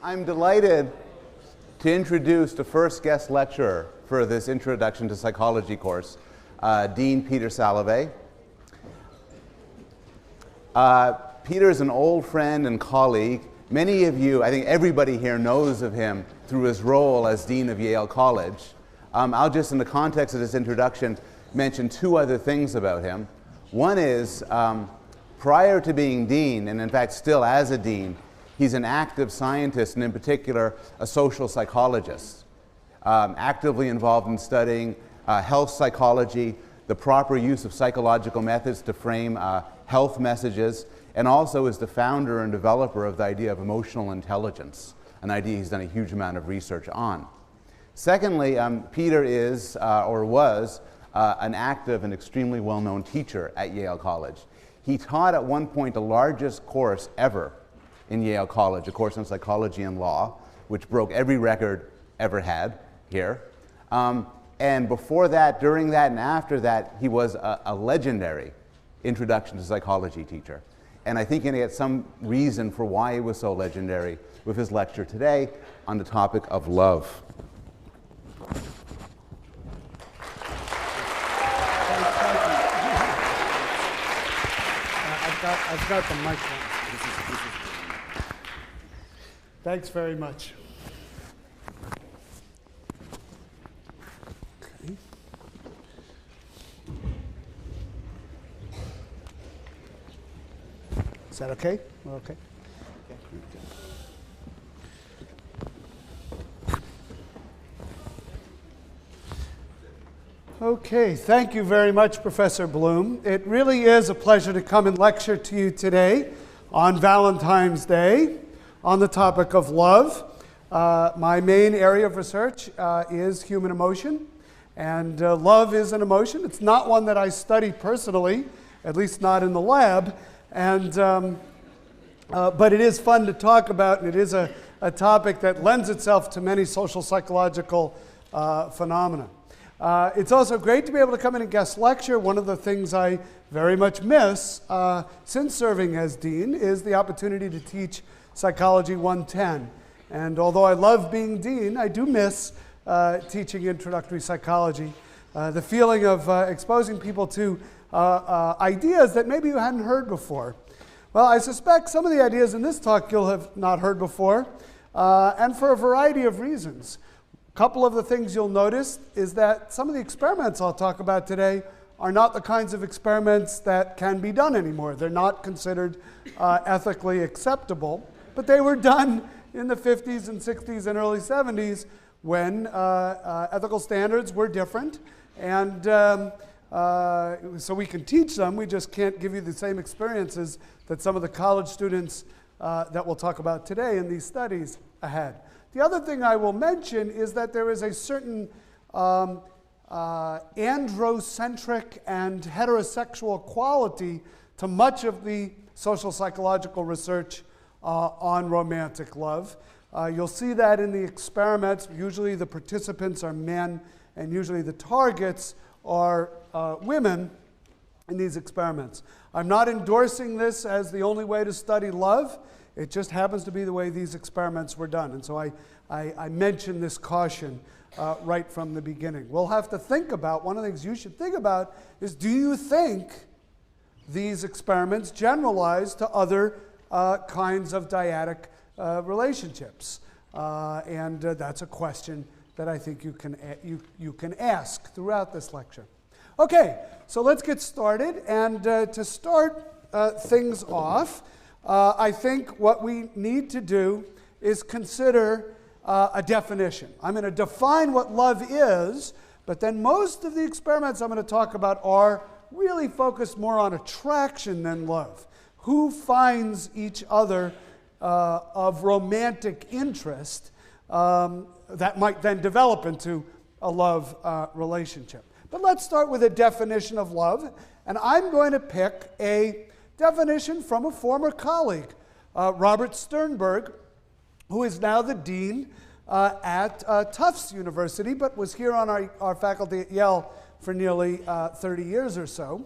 I'm delighted to introduce the first guest lecturer for this Introduction to Psychology course, Dean Peter Salive. Peter is an old friend and colleague. Many of you, I think everybody here knows of him through his role as Dean of Yale College. I'll just, in the context of this introduction, mention two other things about him. One is, prior to being dean, and in fact still as a dean, he's an active scientist, and in particular, a social psychologist, actively involved in studying health psychology, the proper use of psychological methods to frame health messages, and also is the founder and developer of the idea of emotional intelligence, an idea he's done a huge amount of research on. Secondly, Peter is, or was, an active and extremely well-known teacher at Yale College. He taught at one point the largest course ever in Yale College, a course on psychology and law, which broke every record ever had here. And before that, during that, and after that, he was a legendary Introduction to Psychology teacher. And I think you're going to get some reason for why he was so legendary with his lecture today on the topic of love. I've got the mic on. Thanks very much. Okay. Is that okay? We're okay? Okay, thank you very much, Professor Bloom. It really is a pleasure to come and lecture to you today on Valentine's Day on the topic of love. My main area of research is human emotion, and love is an emotion. It's not one that I study personally, at least not in the lab, and but it is fun to talk about, and it is a topic that lends itself to many social psychological phenomena. It's also great to be able to come in and guest lecture. One of the things I very much miss since serving as dean is the opportunity to teach Psychology 110. And although I love being dean, I do miss teaching introductory psychology. The feeling of exposing people to ideas that maybe you hadn't heard before. Well, I suspect some of the ideas in this talk you'll have not heard before, and for a variety of reasons. A couple of the things you'll notice is that some of the experiments I'll talk about today are not the kinds of experiments that can be done anymore. They're not considered ethically acceptable, but they were done in the 50s and 60s and early 70s when ethical standards were different, and so we can teach them. We just can't give you the same experiences that some of the college students that we'll talk about today in these studies had. The other thing I will mention is that there is a certain androcentric and heterosexual quality to much of the social psychological research on romantic love. You'll see that in the experiments. Usually the participants are men, and usually the targets are women in these experiments. I'm not endorsing this as the only way to study love. It just happens to be the way these experiments were done. And so I mention this caution right from the beginning. We'll have to think about, one of the things you should think about is, do you think these experiments generalize to other kinds of dyadic relationships? And that's a question that I think you can ask throughout this lecture. Okay, so let's get started. And to start things off, I think what we need to do is consider a definition. I'm going to define what love is, but then most of the experiments I'm going to talk about are really focused more on attraction than love. Who finds each other of romantic interest that might then develop into a love relationship. But let's start with a definition of love, and I'm going to pick a definition from a former colleague, Robert Sternberg, who is now the dean at Tufts University, but was here on our faculty at Yale for nearly 30 years or so.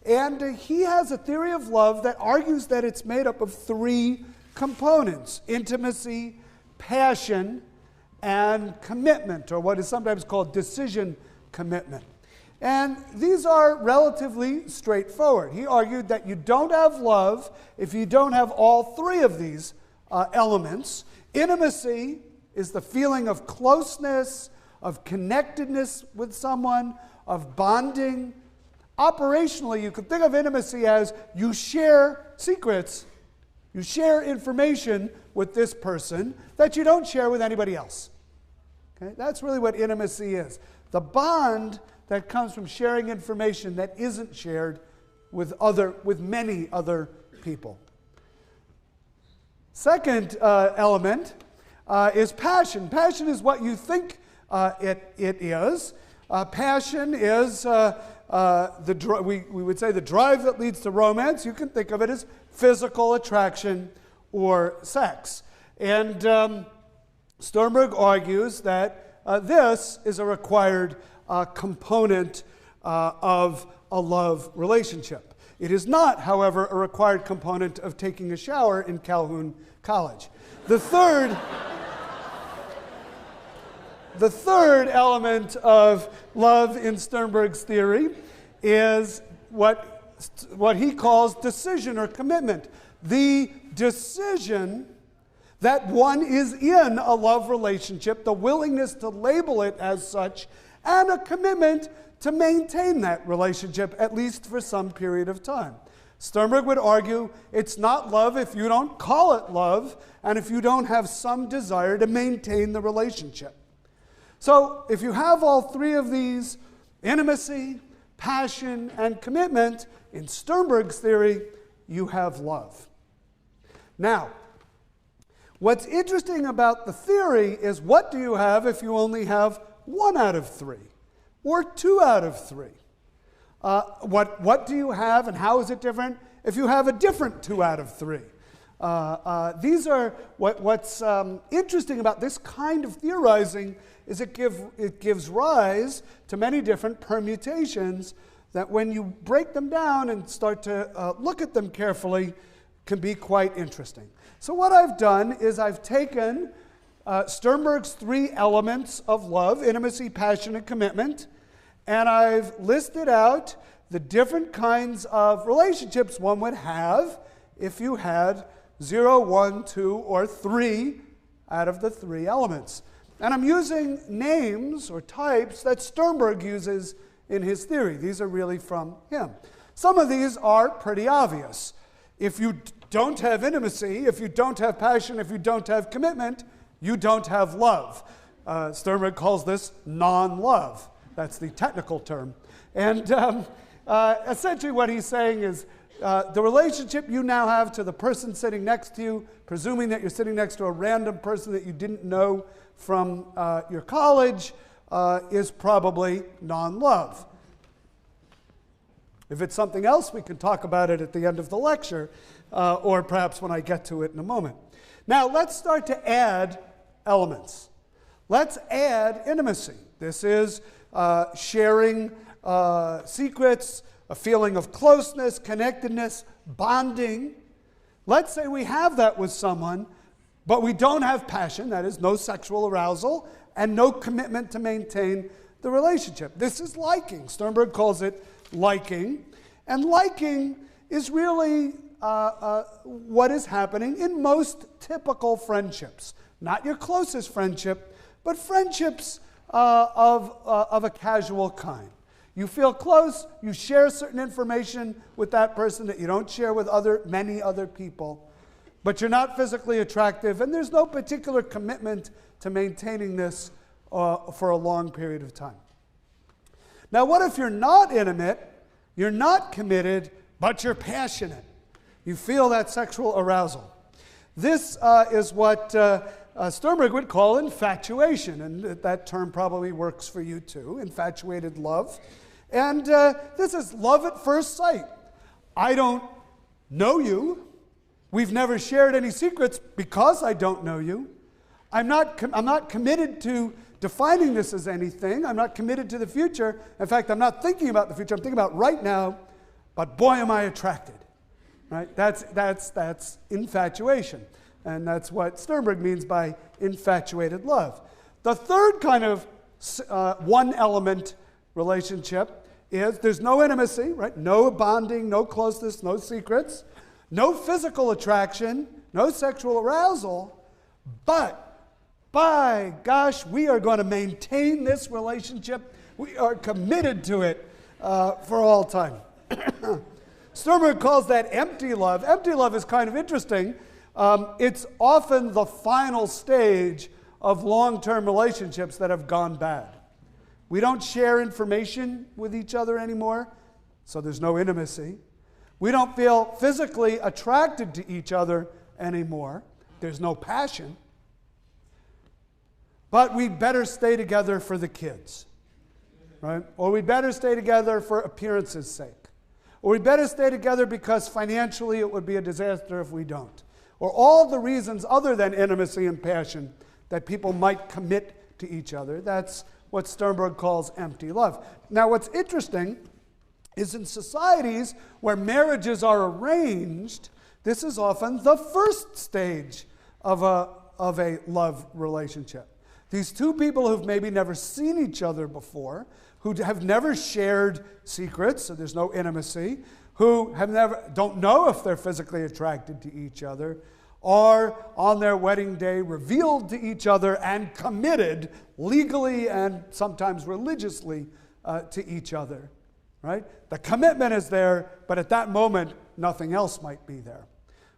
And he has a theory of love that argues that it's made up of three components: intimacy, passion, and commitment, or what is sometimes called decision commitment. And these are relatively straightforward. He argued that you don't have love if you don't have all three of these elements. Intimacy is the feeling of closeness, of connectedness with someone, of bonding. Operationally, you could think of intimacy as you share secrets, you share information with this person that you don't share with anybody else. Okay? That's really what intimacy is. The bond that comes from sharing information that isn't shared with many other people. Second element is passion. Passion is what you think it is. Passion is we would say the drive that leads to romance. You can think of it as physical attraction or sex. And Sternberg argues that this is a required component of a love relationship. It is not, however, a required component of taking a shower in Calhoun College. The third element of love in Sternberg's theory is what he calls decision or commitment. The decision that one is in a love relationship, the willingness to label it as such, and a commitment to maintain that relationship, at least for some period of time. Sternberg would argue it's not love if you don't call it love, and if you don't have some desire to maintain the relationship. So if you have all three of these, intimacy, passion, and commitment, in Sternberg's theory, you have love. Now, what's interesting about the theory is what do you have if you only have 1 out of 3 or 2 out of 3? What do you have and how is it different if you have a different 2 out of 3? These are what's interesting about this kind of theorizing is it gives rise to many different permutations that when you break them down and start to look at them carefully can be quite interesting. So what I've done is I've taken Sternberg's 3 elements of love, intimacy, passion, and commitment, and I've listed out the different kinds of relationships one would have if you had 0, 1, 2, or 3 out of the 3 elements. And I'm using names or types that Sternberg uses in his theory. These are really from him. Some of these are pretty obvious. If you don't have intimacy, if you don't have passion, if you don't have commitment, you don't have love. Sternberg calls this non-love. That's the technical term. And essentially what he's saying is the relationship you now have to the person sitting next to you, presuming that you're sitting next to a random person that you didn't know from your college, is probably non-love. If it's something else, we can talk about it at the end of the lecture, or perhaps when I get to it in a moment. Now, let's start to add elements. Let's add intimacy. This is sharing secrets, a feeling of closeness, connectedness, bonding. Let's say we have that with someone, but we don't have passion, that is, no sexual arousal, and no commitment to maintain the relationship. This is liking. Sternberg calls it liking. And liking is really what is happening in most typical friendships. Not your closest friendship, but friendships of a casual kind. You feel close, you share certain information with that person that you don't share with many other people, but you're not physically attractive, and there's no particular commitment to maintaining this for a long period of time. Now, what if you're not intimate, you're not committed, but you're passionate? You feel that sexual arousal. This is what Sternberg would call infatuation, and that term probably works for you too, infatuated love. And this is love at first sight. I don't know you. We've never shared any secrets because I don't know you. I'm not committed to defining this as anything. I'm not committed to the future. In fact, I'm not thinking about the future. I'm thinking about right now, but boy, am I attracted. Right? That's infatuation. And that's what Sternberg means by infatuated love. The third kind of one-element relationship is there's no intimacy, right? No bonding, no closeness, no secrets, no physical attraction, no sexual arousal, but by gosh, we are going to maintain this relationship. We are committed to it for all time. Sternberg calls that empty love. Empty love is kind of interesting. It's often the final stage of long-term relationships that have gone bad. We don't share information with each other anymore, so there's no intimacy. We don't feel physically attracted to each other anymore. There's no passion. But we'd better stay together for the kids, right? Or we'd better stay together for appearance's sake. Or we'd better stay together because financially it would be a disaster if we don't. Or all the reasons other than intimacy and passion that people might commit to each other. That's what Sternberg calls empty love. Now, what's interesting is in societies where marriages are arranged, this is often the first stage of a love relationship. These two people who've maybe never seen each other before, who have never shared secrets, so there's no intimacy, who don't know if they're physically attracted to each other, are on their wedding day revealed to each other and committed legally and sometimes religiously to each other, right? The commitment is there, but at that moment, nothing else might be there.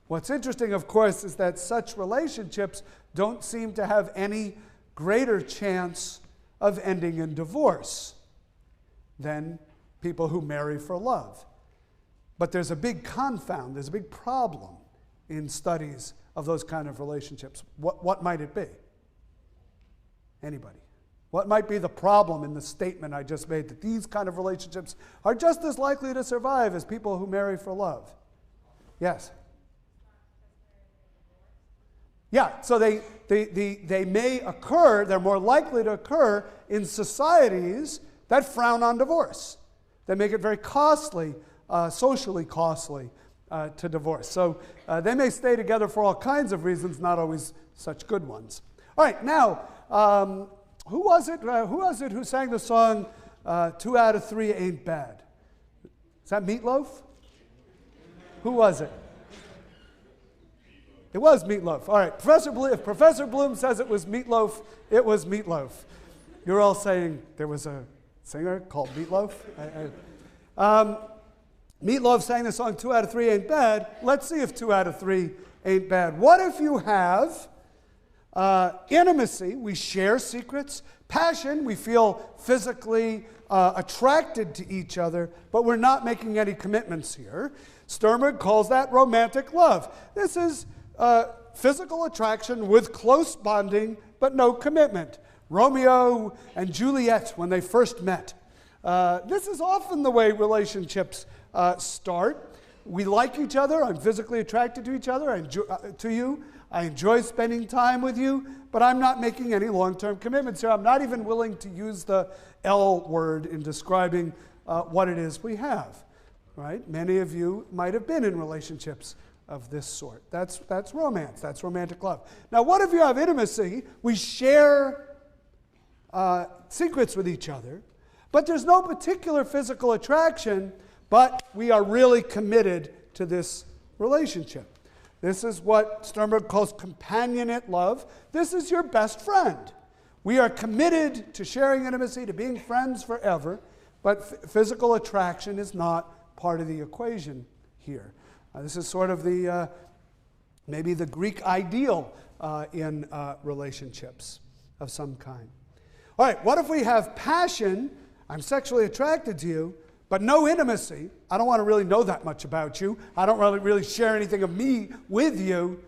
What's interesting, of course, is that such relationships don't seem to have any greater chance of ending in divorce than people who marry for love. But there's a big confound, there's a big problem in studies of those kind of relationships. What might it be? Anybody? What might be the problem in the statement I just made, that these kind of relationships are just as likely to survive as people who marry for love? Yes? Yeah, so they may occur, they're more likely to occur in societies that frown on divorce. They make it very costly, socially costly to divorce. So they may stay together for all kinds of reasons, not always such good ones. All right, now, who was it who sang the song 2 out of 3 Ain't Bad? Is that Meatloaf? Who was it? It was Meatloaf. All right, if Professor Bloom says it was Meatloaf, it was Meatloaf. You're all saying there was a singer called Meatloaf? Meatloaf sang the song 2 out of 3 Ain't Bad. Let's see if 2 out of 3 ain't bad. What if you have intimacy, we share secrets, passion, we feel physically attracted to each other, but we're not making any commitments here. Sternberg calls that romantic love. This is physical attraction with close bonding, but no commitment. Romeo and Juliet, when they first met. This is often the way relationships start. We like each other. I'm physically attracted to each other, to you. I enjoy spending time with you, but I'm not making any long-term commitments here. I'm not even willing to use the L word in describing what it is we have. Right? Many of you might have been in relationships of this sort. That's romance. That's romantic love. Now, what if you have intimacy? We share secrets with each other, but there's no particular physical attraction, but we are really committed to this relationship. This is what Sternberg calls companionate love. This is your best friend. We are committed to sharing intimacy, to being friends forever, but physical attraction is not part of the equation here. This is sort of the maybe the Greek ideal in relationships of some kind. All right, what if we have passion? I'm sexually attracted to you, but no intimacy. I don't want to really know that much about you. I don't really share anything of me with you,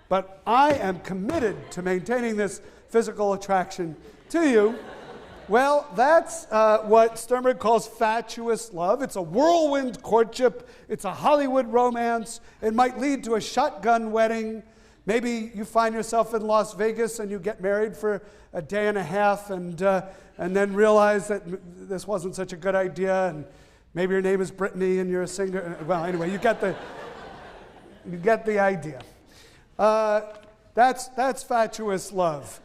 but I am committed to maintaining this physical attraction to you. Well, that's what Sternberg calls fatuous love. It's a whirlwind courtship. It's a Hollywood romance. It might lead to a shotgun wedding. Maybe you find yourself in Las Vegas and you get married for a day and a half and then realize that this wasn't such a good idea, and maybe your name is Brittany and you're a singer. Well, anyway, you get the idea. That's fatuous love.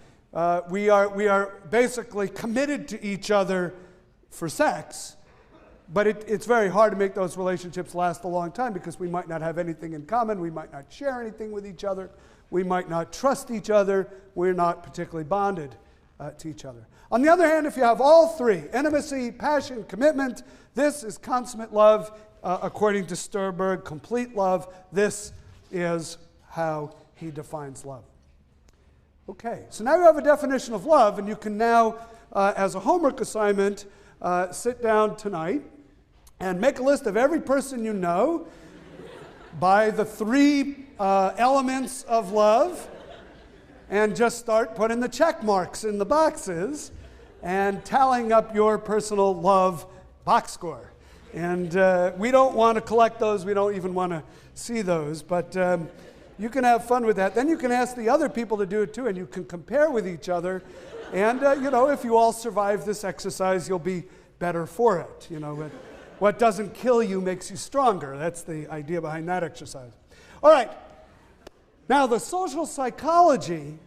We are basically committed to each other for sex, but it's very hard to make those relationships last a long time because we might not have anything in common, we might not share anything with each other, we might not trust each other, we're not particularly bonded to each other. On the other hand, if you have all three, intimacy, passion, commitment, this is consummate love, according to Sternberg, complete love. This is how he defines love. Okay, so now you have a definition of love, and you can now, as a homework assignment, sit down tonight and make a list of every person you know by the three elements of love, and just start putting the check marks in the boxes and tallying up your personal love box score. And we don't want to collect those, we don't even want to see those, but you can have fun with that. Then you can ask the other people to do it too, and you can compare with each other. And if you all survive this exercise, you'll be better for it. What doesn't kill you makes you stronger. That's the idea behind that exercise. All right. Now, the social psychology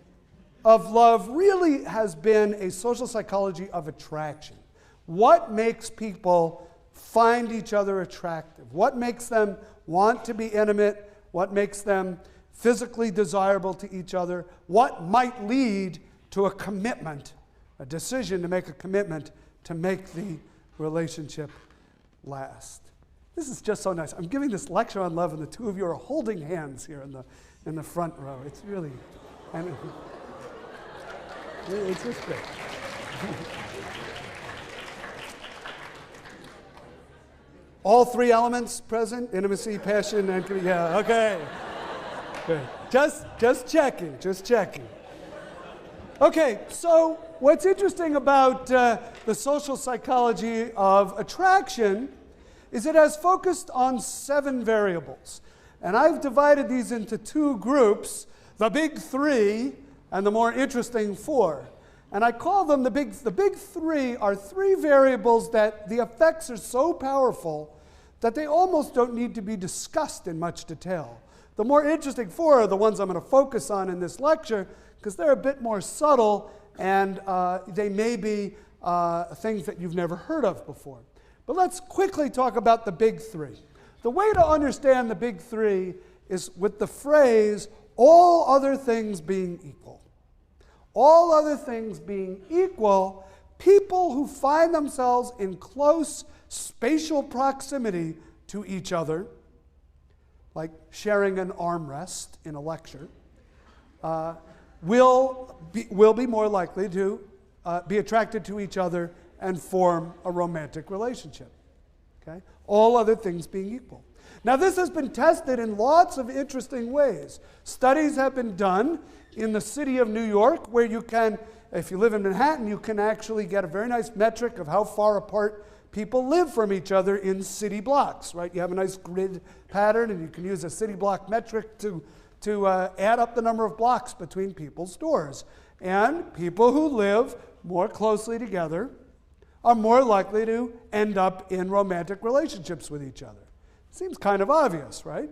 of love really has been a social psychology of attraction. What makes people find each other attractive? What makes them want to be intimate? What makes them physically desirable to each other? What might lead to a commitment, a decision to make a commitment to make the relationship last? This is just so nice. I'm giving this lecture on love, and the two of you are holding hands here in the front row. It's really, it's just great. All three elements present: intimacy, passion, and yeah. Okay. Good. Just checking. Okay. So what's interesting about the social psychology of attraction is it has focused on 7 variables, and I've divided these into 2 groups: the big 3 and the more interesting 4. And I call them the big 3 are 3 variables that the effects are so powerful that they almost don't need to be discussed in much detail. The more interesting 4 are the ones I'm going to focus on in this lecture because they're a bit more subtle and they may be things that you've never heard of before. But let's quickly talk about the big 3. The way to understand the big 3 is with the phrase, all other things being equal. All other things being equal, people who find themselves in close spatial proximity to each other, like sharing an armrest in a lecture, will be more likely to be attracted to each other and form a romantic relationship. Okay? All other things being equal. Now, this has been tested in lots of interesting ways. Studies have been done in the city of New York, where you can, if you live in Manhattan, you can actually get a very nice metric of how far apart people live from each other in city blocks, right? You have a nice grid pattern, and you can use a city block metric to add up the number of blocks between people's doors. And people who live more closely together are more likely to end up in romantic relationships with each other. Seems kind of obvious, right?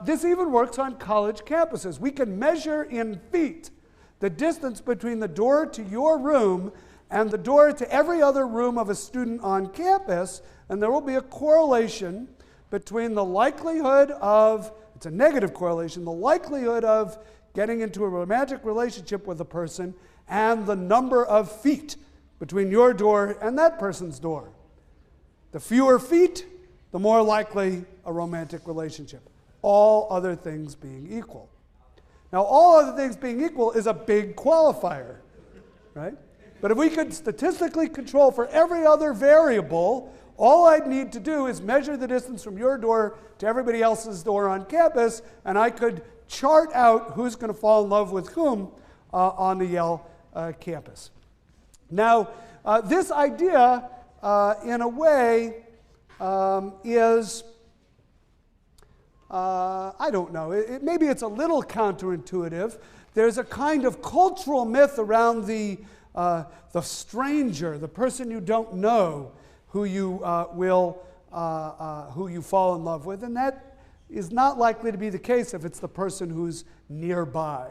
This even works on college campuses. We can measure in feet the distance between the door to your room and the door to every other room of a student on campus, and there will be a correlation between the likelihood of, it's a negative correlation, the likelihood of getting into a romantic relationship with a person and the number of feet between your door and that person's door. The fewer feet, the more likely a romantic relationship. All other things being equal. Now, all other things being equal is a big qualifier, right? But if we could statistically control for every other variable, all I'd need to do is measure the distance from your door to everybody else's door on campus, and I could chart out who's going to fall in love with whom on the Yale campus. Now, this idea, in a way, is, I don't know, maybe it's a little counterintuitive. There's a kind of cultural myth around the stranger, the person you don't know, who you who you fall in love with, and that is not likely to be the case if it's the person who's nearby.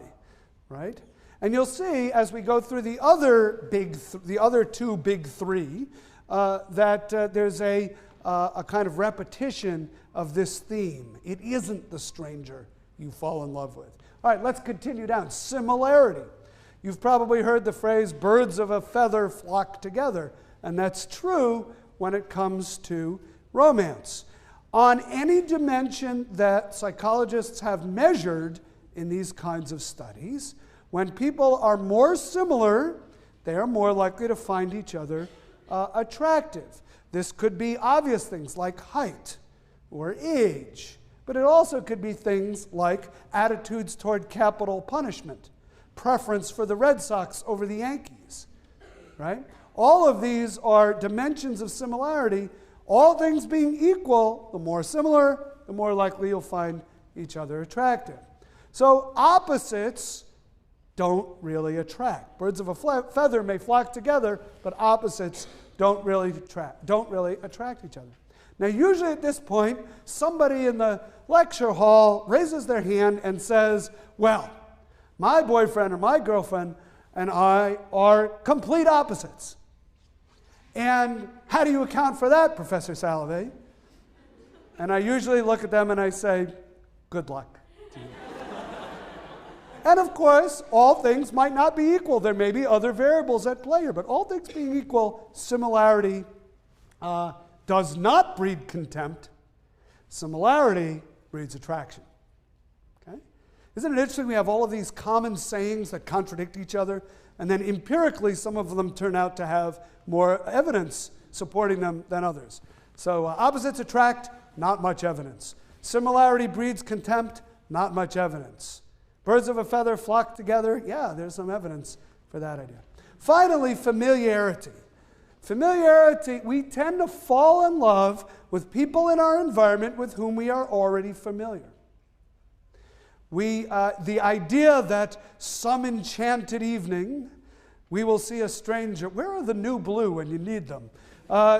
right? And you'll see as we go through the other two big three that there's a kind of repetition of this theme. It isn't the stranger you fall in love with. All right, let's continue down. Similarity. You've probably heard the phrase, birds of a feather flock together. And that's true when it comes to romance. On any dimension that psychologists have measured in these kinds of studies, when people are more similar, they are more likely to find each other attractive. This could be obvious things like height or age, but it also could be things like attitudes toward capital punishment, preference for the Red Sox over the Yankees, right? All of these are dimensions of similarity. All things being equal, the more similar, the more likely you'll find each other attractive. So opposites don't really attract. Birds of a feather may flock together, but opposites don't really attract each other. Now, usually at this point, somebody in the lecture hall raises their hand and says, well, my boyfriend or my girlfriend and I are complete opposites. And how do you account for that, Professor Salive? And I usually look at them and I say, good luck to you. And of course, all things might not be equal. There may be other variables at play here, but all things being equal, similarity does not breed contempt. Similarity breeds attraction. Okay? Isn't it interesting we have all of these common sayings that contradict each other, and then empirically some of them turn out to have more evidence supporting them than others. So opposites attract, not much evidence. Similarity breeds contempt, not much evidence. Birds of a feather flock together, yeah, there's some evidence for that idea. Finally, familiarity. Familiarity, we tend to fall in love with people in our environment with whom we are already familiar. The idea that some enchanted evening we will see a stranger. Where are the new blue when you need them?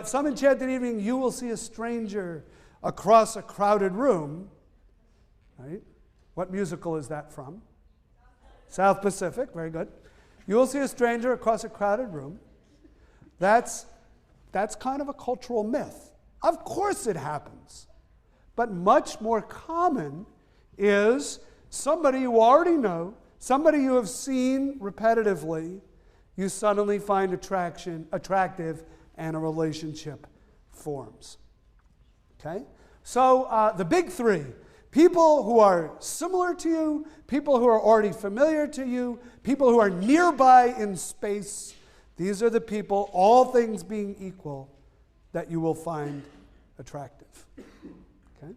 Some enchanted evening you will see a stranger across a crowded room. Right? What musical is that from? South Pacific, very good. You will see a stranger across a crowded room. That's kind of a cultural myth. Of course it happens. But much more common is somebody you already know, somebody you have seen repetitively, you suddenly find attractive, and a relationship forms. Okay? So the big three, people who are similar to you, people who are already familiar to you, people who are nearby in space, these are the people, all things being equal, that you will find attractive. Okay?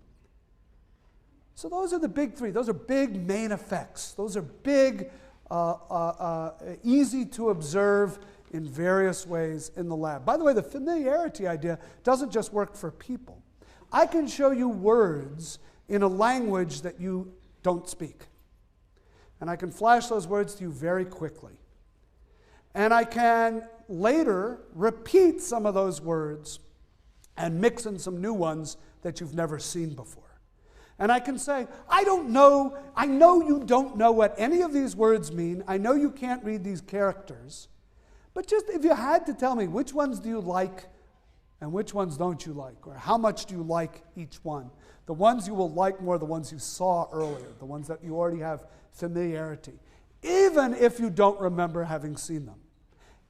So those are the big three. Those are big main effects. Those are big, easy to observe in various ways in the lab. By the way, the familiarity idea doesn't just work for people. I can show you words in a language that you don't speak. And I can flash those words to you very quickly. And I can later repeat some of those words and mix in some new ones that you've never seen before. And I can say, I know you don't know what any of these words mean. I know you can't read these characters. But just if you had to tell me, which ones do you like and which ones don't you like? Or how much do you like each one? The ones you will like more, the ones you saw earlier, the ones that you already have familiarity. Even if you don't remember having seen them.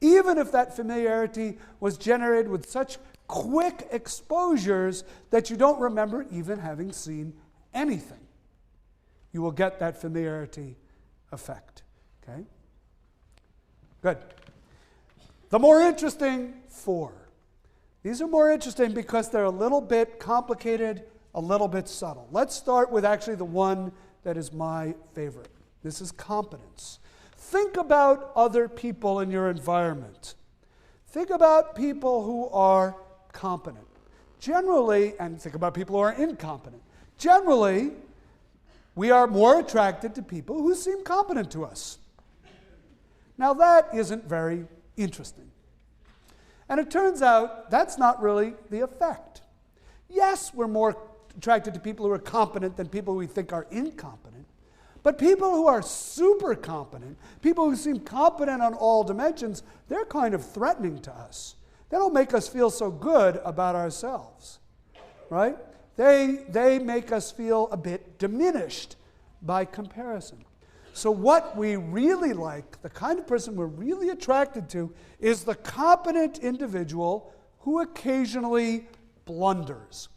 Even if that familiarity was generated with such quick exposures that you don't remember even having seen anything, you will get that familiarity effect. Okay? Good. The more interesting four. These are more interesting because they're a little bit complicated, a little bit subtle. Let's start with actually the one that is my favorite. This is competence. Think about other people in your environment. Think about people who are competent. Generally, and think about people who are incompetent. Generally, we are more attracted to people who seem competent to us. Now that isn't very interesting. And it turns out that's not really the effect. Yes, we're more attracted to people who are competent than people we think are incompetent. But people who are super competent, people who seem competent on all dimensions, they're kind of threatening to us. They don't make us feel so good about ourselves, right? They make us feel a bit diminished by comparison. So what we really like, the kind of person we're really attracted to, is the competent individual who occasionally blunders.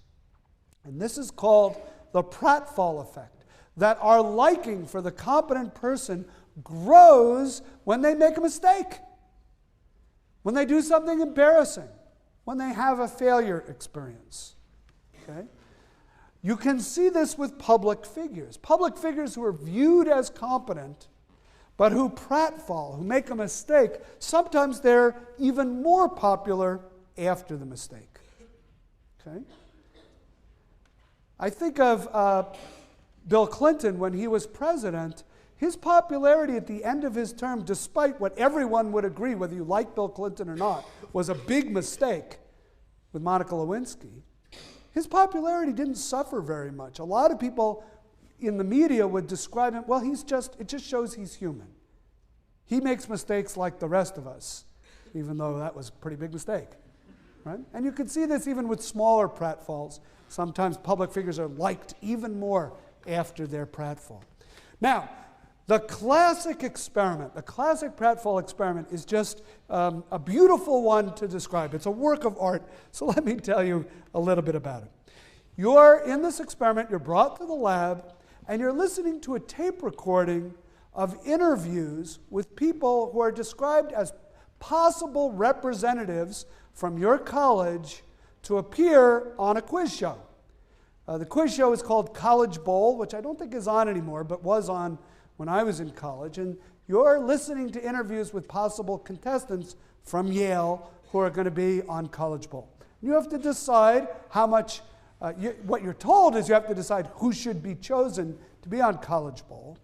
And this is called the pratfall effect, that our liking for the competent person grows when they make a mistake, when they do something embarrassing, when they have a failure experience. Okay? You can see this with public figures. Public figures who are viewed as competent, but who pratfall, who make a mistake, sometimes they're even more popular after the mistake. Okay? I think of Bill Clinton when he was president. His popularity at the end of his term, despite what everyone would agree, whether you like Bill Clinton or not, was a big mistake with Monica Lewinsky. His popularity didn't suffer very much. A lot of people in the media would describe him, well, it just shows he's human. He makes mistakes like the rest of us, even though that was a pretty big mistake. Right? And you can see this even with smaller pratfalls. Sometimes public figures are liked even more after their pratfall. Now, the classic experiment, the classic pratfall experiment, is just a beautiful one to describe. It's a work of art, so let me tell you a little bit about it. In this experiment, you're brought to the lab, and you're listening to a tape recording of interviews with people who are described as possible representatives from your college to appear on a quiz show. The quiz show is called College Bowl, which I don't think is on anymore, but was on when I was in college. And you're listening to interviews with possible contestants from Yale who are going to be on College Bowl. You have to decide how much, what you're told is you have to decide who should be chosen to be on College Bowl.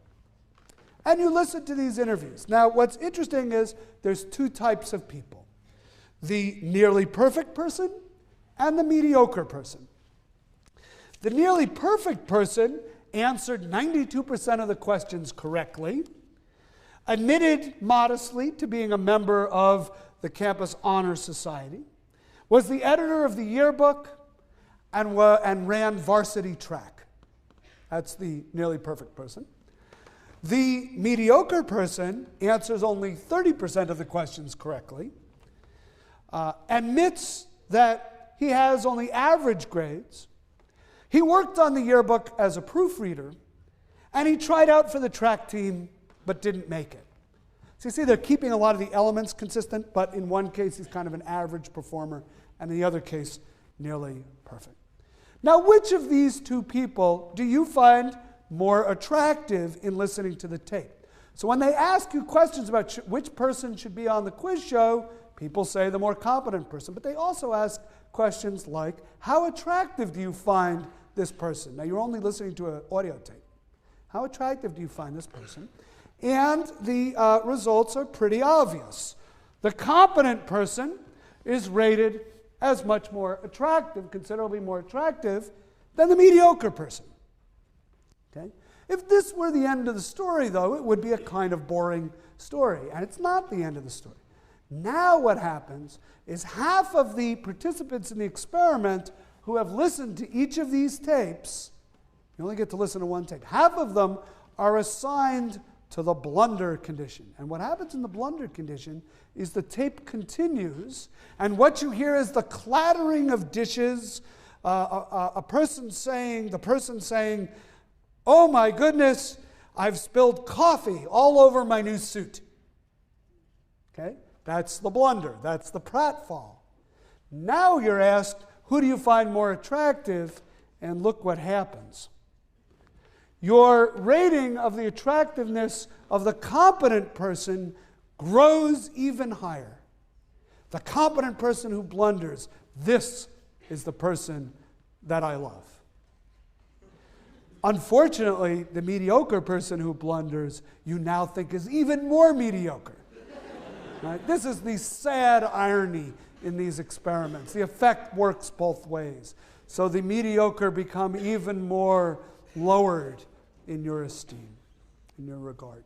And you listen to these interviews. Now, what's interesting is there's two types of people: the nearly perfect person and the mediocre person. The nearly perfect person answered 92% of the questions correctly, admitted modestly to being a member of the campus honor society, was the editor of the yearbook, and ran varsity track. That's the nearly perfect person. The mediocre person answers only 30% of the questions correctly, admits that he has only average grades. He worked on the yearbook as a proofreader, and he tried out for the track team but didn't make it. So you see, they're keeping a lot of the elements consistent, but in one case he's kind of an average performer, and in the other case, nearly perfect. Now, which of these two people do you find more attractive in listening to the tape? So when they ask you questions about which person should be on the quiz show, people say the more competent person, but they also ask questions like, how attractive do you find this person? Now, you're only listening to an audio tape. How attractive do you find this person? And the results are pretty obvious. The competent person is rated as much more attractive, considerably more attractive, than the mediocre person. Okay? If this were the end of the story, though, it would be a kind of boring story, and it's not the end of the story. Now what happens is half of the participants in the experiment who have listened to each of these tapes, you only get to listen to one tape, half of them are assigned to the blunder condition. And what happens in the blunder condition is the tape continues, and what you hear is the clattering of dishes, the person saying, oh my goodness, I've spilled coffee all over my new suit. Okay? That's the blunder. That's the pratfall. Now you're asked, who do you find more attractive? And look what happens. Your rating of the attractiveness of the competent person grows even higher. The competent person who blunders, this is the person that I love. Unfortunately, the mediocre person who blunders, you now think is even more mediocre. Right? This is the sad irony in these experiments. The effect works both ways. So the mediocre become even more lowered in your esteem. in your regard.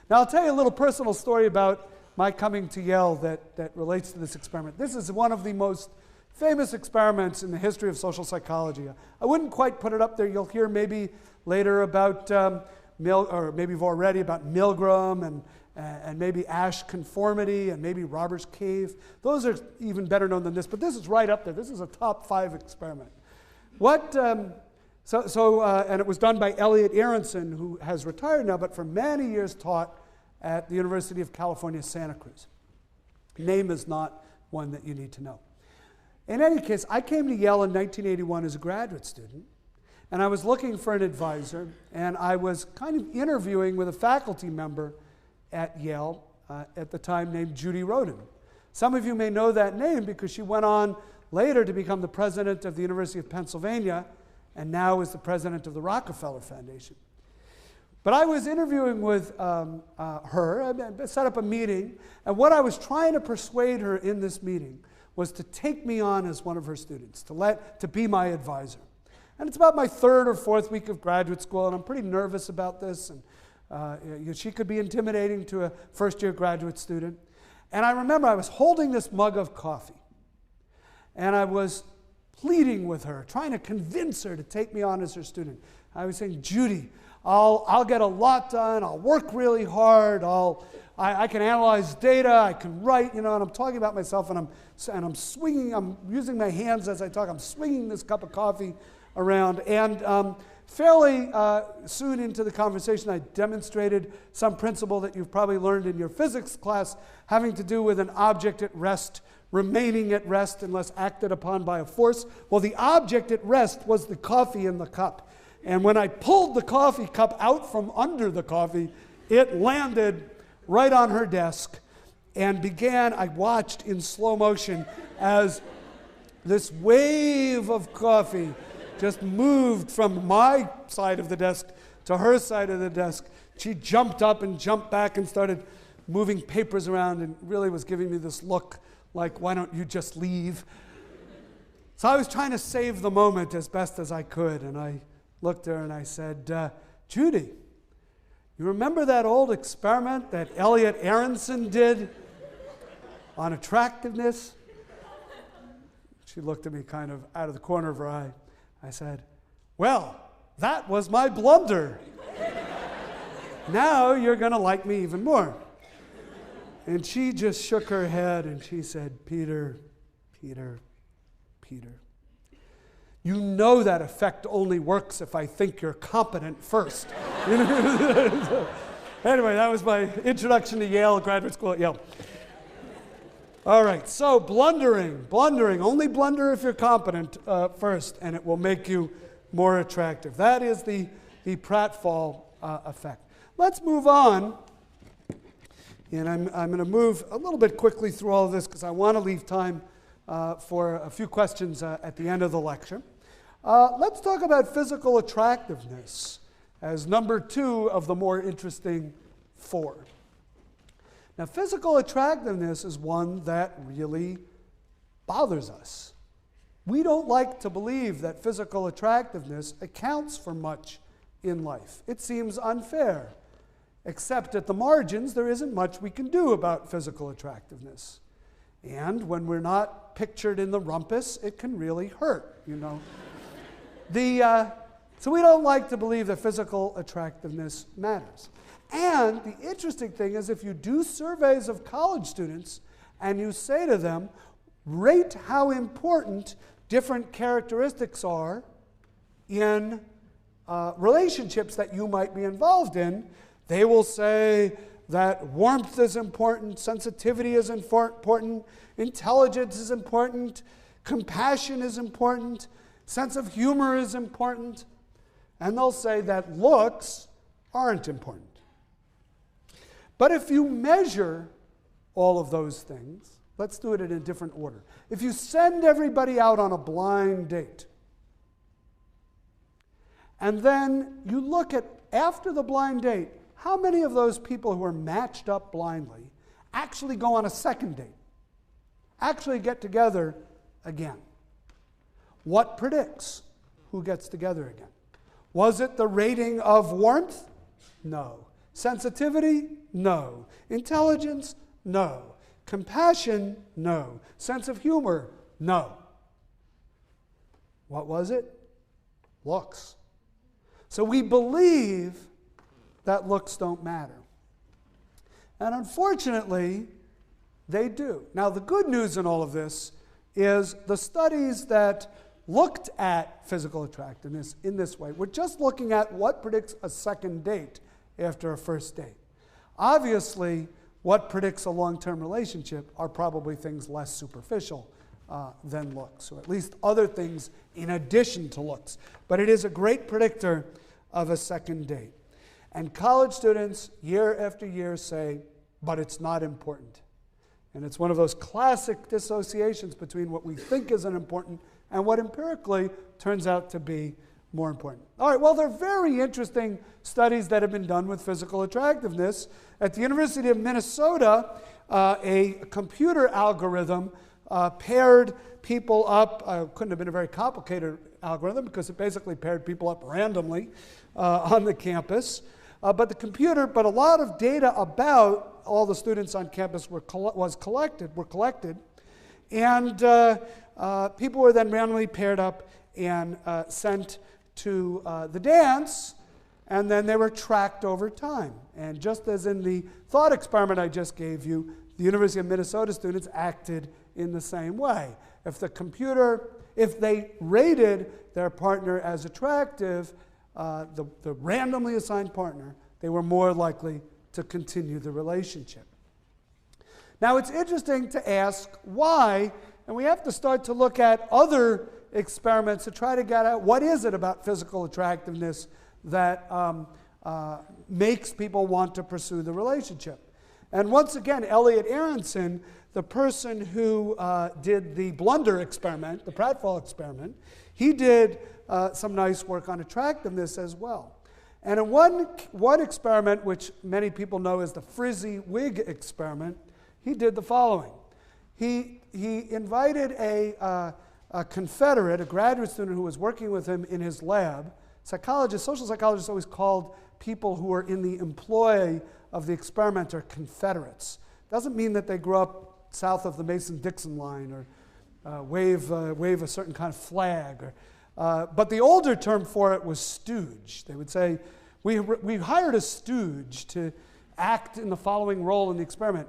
Now, I'll tell you a little personal story about my coming to Yale that relates to this experiment. This is one of the most famous experiments in the history of social psychology. I wouldn't quite put it up there. You'll hear maybe later about, or maybe you've already, about Milgram and maybe Asch conformity and maybe Robert's cave. Those are even better known than this, but this is right up there. This is a top 5 experiment. And it was done by Elliot Aronson, who has retired now, but for many years taught at the University of California, Santa Cruz. Name is not one that you need to know. In any case, I came to Yale in 1981 as a graduate student, and I was looking for an advisor, and I was kind of interviewing with a faculty member at Yale at the time named Judy Rodin. Some of you may know that name because she went on later to become the president of the University of Pennsylvania, and now is the president of the Rockefeller Foundation. But I was interviewing with her. I set up a meeting, and what I was trying to persuade her in this meeting was to take me on as one of her students, to be my advisor. And it's about my 3rd or 4th week of graduate school, and I'm pretty nervous about this. And she could be intimidating to a first-year graduate student. And I remember I was holding this mug of coffee, and I was pleading with her, trying to convince her to take me on as her student. I was saying, Judy, I'll get a lot done. I'll work really hard. I can analyze data. I can write, and I'm talking about myself, and I'm swinging. I'm using my hands as I talk. I'm swinging this cup of coffee around, and fairly soon into the conversation, I demonstrated some principle that you've probably learned in your physics class, having to do with an object at rest remaining at rest unless acted upon by a force. Well, the object at rest was the coffee in the cup. And when I pulled the coffee cup out from under the coffee, it landed right on her desk and I watched in slow motion as this wave of coffee just moved from my side of the desk to her side of the desk. She jumped up and jumped back and started moving papers around and really was giving me this look like, why don't you just leave? So I was trying to save the moment as best as I could, and I looked at her and I said, Judy, you remember that old experiment that Elliot Aronson did on attractiveness? She looked at me kind of out of the corner of her eye. I said, well, that was my blunder. Now you're going to like me even more. And she just shook her head and she said, Peter, you know that effect only works if I think you're competent first. Anyway, that was my introduction to Yale, graduate school at Yale. All right, so blundering, only blunder if you're competent first, and it will make you more attractive. That is the pratfall effect. Let's move on. And I'm going to move a little bit quickly through all of this because I want to leave time for a few questions at the end of the lecture. Let's talk about physical attractiveness as number 2 of the more interesting 4. Now, physical attractiveness is one that really bothers us. We don't like to believe that physical attractiveness accounts for much in life. It seems unfair. Except at the margins, there isn't much we can do about physical attractiveness. And when we're not pictured in the rumpus, it can really hurt, So we don't like to believe that physical attractiveness matters. And the interesting thing is if you do surveys of college students and you say to them, rate how important different characteristics are in relationships that you might be involved in, they will say that warmth is important, sensitivity is important, intelligence is important, compassion is important, sense of humor is important, and they'll say that looks aren't important. But if you measure all of those things, let's do it in a different order. If you send everybody out on a blind date, and then you look at, after the blind date, how many of those people who are matched up blindly actually go on a second date? Actually get together again? What predicts who gets together again? Was it the rating of warmth? No. Sensitivity? No. Intelligence? No. Compassion? No. Sense of humor? No. What was it? Looks. So we believe that looks don't matter. And unfortunately, they do. Now, the good news in all of this is the studies that looked at physical attractiveness in this way were just looking at what predicts a second date after a first date. Obviously, what predicts a long-term relationship are probably things less superficial than looks, or at least other things in addition to looks. But it is a great predictor of a second date. And college students, year after year, say, but it's not important. And it's one of those classic dissociations between what we think is unimportant and what empirically turns out to be more important. All right, well, there are very interesting studies that have been done with physical attractiveness. At the University of Minnesota, a computer algorithm paired people up. Couldn't have been a very complicated algorithm because it basically paired people up randomly on the campus. But a lot of data about all the students on campus were collected, and people were then randomly paired up and sent to the dance, and then they were tracked over time. And just as in the thought experiment I just gave you, the University of Minnesota students acted in the same way. If they rated their partner as attractive, the randomly assigned partner, they were more likely to continue the relationship. Now, it's interesting to ask why, and we have to start to look at other experiments to try to get at what is it about physical attractiveness that makes people want to pursue the relationship. And once again, Elliot Aronson, the person who did the blunder experiment, the pratfall experiment, he did some nice work on attractiveness as well. And in one experiment, which many people know as the frizzy wig experiment, he did the following. He invited a confederate, a graduate student who was working with him in his lab. Social psychologists always called people who were in the employ of the experimenter confederates. Doesn't mean that they grew up south of the Mason-Dixon line or wave a certain kind of flag. But the older term for it was stooge. They would say, we hired a stooge to act in the following role in the experiment.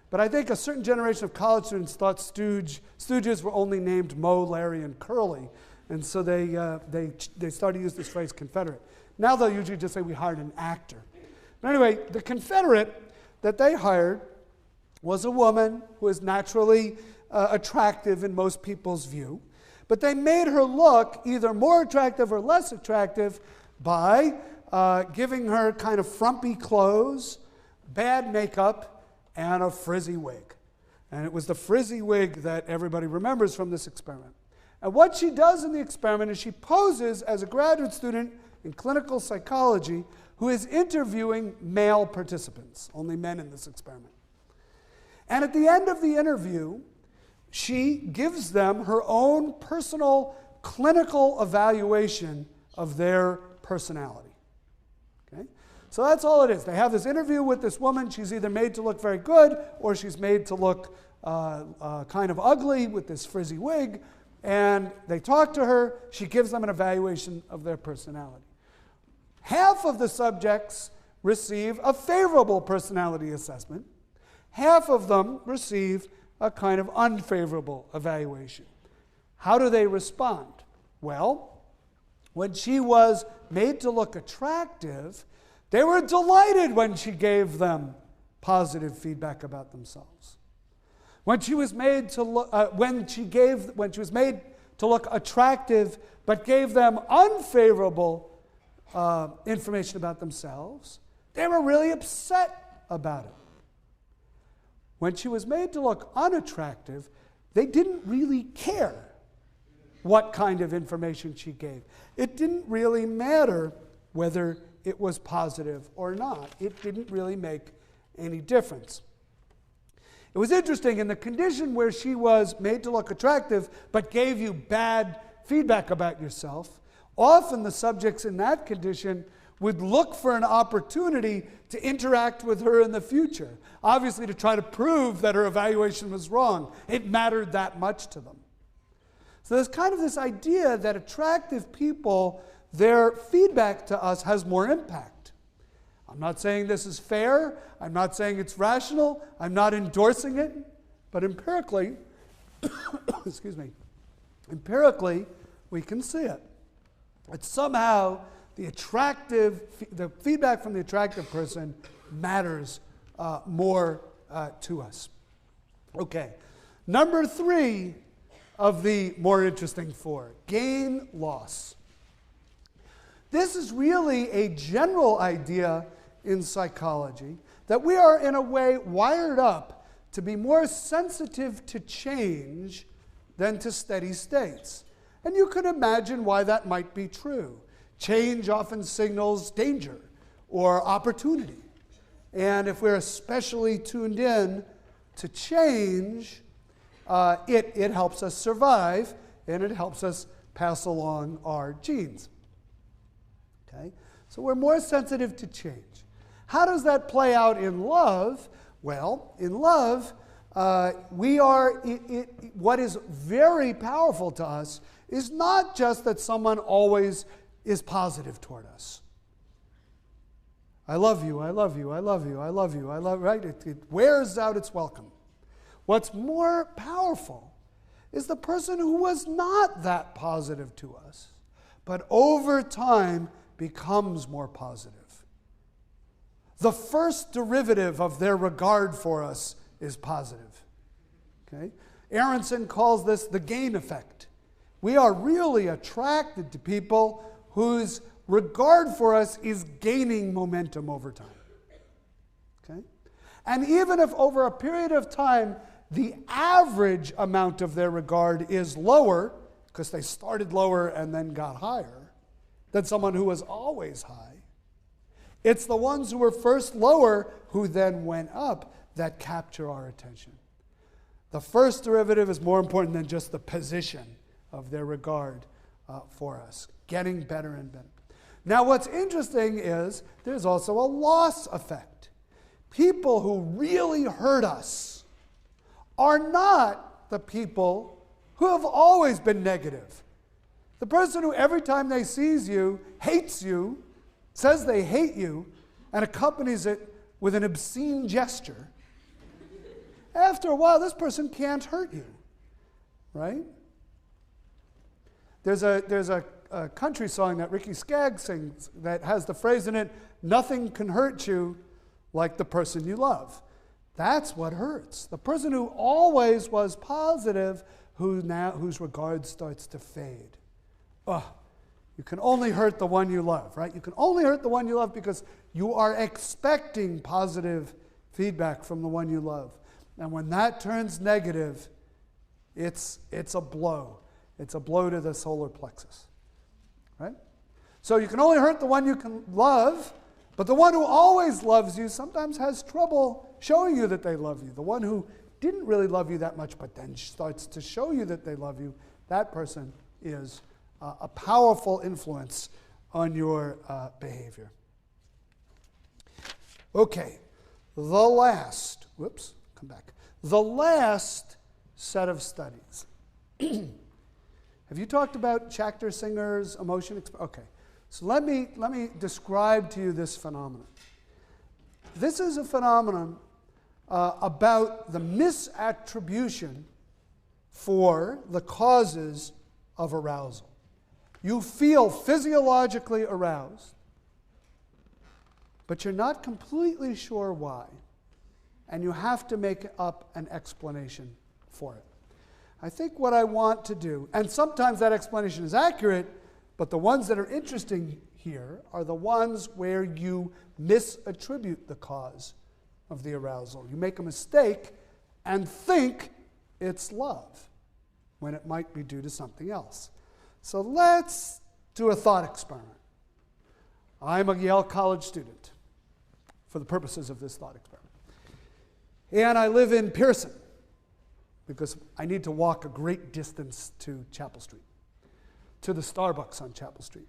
But I think a certain generation of college students thought stooges were only named Moe, Larry, and Curly. And so they started to use this phrase confederate. Now they'll usually just say we hired an actor. But anyway, the confederate that they hired was a woman who is naturally attractive in most people's view. But they made her look either more attractive or less attractive by giving her kind of frumpy clothes, bad makeup, and a frizzy wig. And it was the frizzy wig that everybody remembers from this experiment. And what she does in the experiment is she poses as a graduate student in clinical psychology who is interviewing male participants, only men in this experiment. And at the end of the interview, she gives them her own personal clinical evaluation of their personality. Okay? So that's all it is. They have this interview with this woman. She's either made to look very good or she's made to look kind of ugly with this frizzy wig. And they talk to her. She gives them an evaluation of their personality. Half of the subjects receive a favorable personality assessment. Half of them receive a kind of unfavorable evaluation. How do they respond? Well, when she was made to look attractive, they were delighted when she gave them positive feedback about themselves. When she was made to look, when she was made to look attractive, but gave them unfavorable information about themselves, they were really upset about it. When she was made to look unattractive, they didn't really care what kind of information she gave. It didn't really matter whether it was positive or not. It didn't really make any difference. It was interesting, in the condition where she was made to look attractive but gave you bad feedback about yourself, often the subjects in that condition would look for an opportunity to interact with her in the future, obviously to try to prove that her evaluation was wrong. It mattered that much to them. So there's kind of this idea that attractive people, their feedback to us has more impact. I'm not saying this is fair. I'm not saying it's rational. I'm not endorsing it. But empirically, excuse me, empirically, we can see it. That somehow the feedback from the attractive person matters more to us. Okay, number 3 of the more interesting 4, gain loss. This is really a general idea in psychology that we are in a way wired up to be more sensitive to change than to steady states. And you can imagine why that might be true. Change often signals danger or opportunity. And if we're especially tuned in to change, it helps us survive, and it helps us pass along our genes. Okay? So we're more sensitive to change. How does that play out in love? Well, in love, what is very powerful to us is not just that someone always is positive toward us. I love you, I love you, I love you, I love you, I love, right? It wears out its welcome. What's more powerful is the person who was not that positive to us, but over time becomes more positive. The first derivative of their regard for us is positive. Okay? Aronson calls this the gain effect. We are really attracted to people whose regard for us is gaining momentum over time. Okay? And even if over a period of time the average amount of their regard is lower, because they started lower and then got higher, than someone who was always high, it's the ones who were first lower who then went up that capture our attention. The first derivative is more important than just the position of their regard for us, getting better and better. Now, what's interesting is there's also a loss effect. People who really hurt us are not the people who have always been negative. The person who every time they sees you, hates you, says they hate you, and accompanies it with an obscene gesture, after a while, this person can't hurt you, right? There's a country song that Ricky Skaggs sings that has the phrase in it, "Nothing can hurt you like the person you love." That's what hurts. The person who always was positive, whose regard starts to fade. You can only hurt the one you love, right? You can only hurt the one you love because you are expecting positive feedback from the one you love. And when that turns negative, it's a blow. It's a blow to the solar plexus, right? So you can only hurt the one you can love, but the one who always loves you sometimes has trouble showing you that they love you. The one who didn't really love you that much, but then starts to show you that they love you, that person is a powerful influence on your behavior. Okay, the last set of studies. Have you talked about Schachter Singer's emotion? Okay, so let me describe to you this phenomenon. This is a phenomenon about the misattribution for the causes of arousal. You feel physiologically aroused, but you're not completely sure why, and you have to make up an explanation for it. I think what I want to do, and sometimes that explanation is accurate, but the ones that are interesting here are the ones where you misattribute the cause of the arousal. You make a mistake and think it's love when it might be due to something else. So let's do a thought experiment. I'm a Yale College student for the purposes of this thought experiment. And I live in Pearson because I need to walk a great distance to Chapel Street, to the Starbucks on Chapel Street.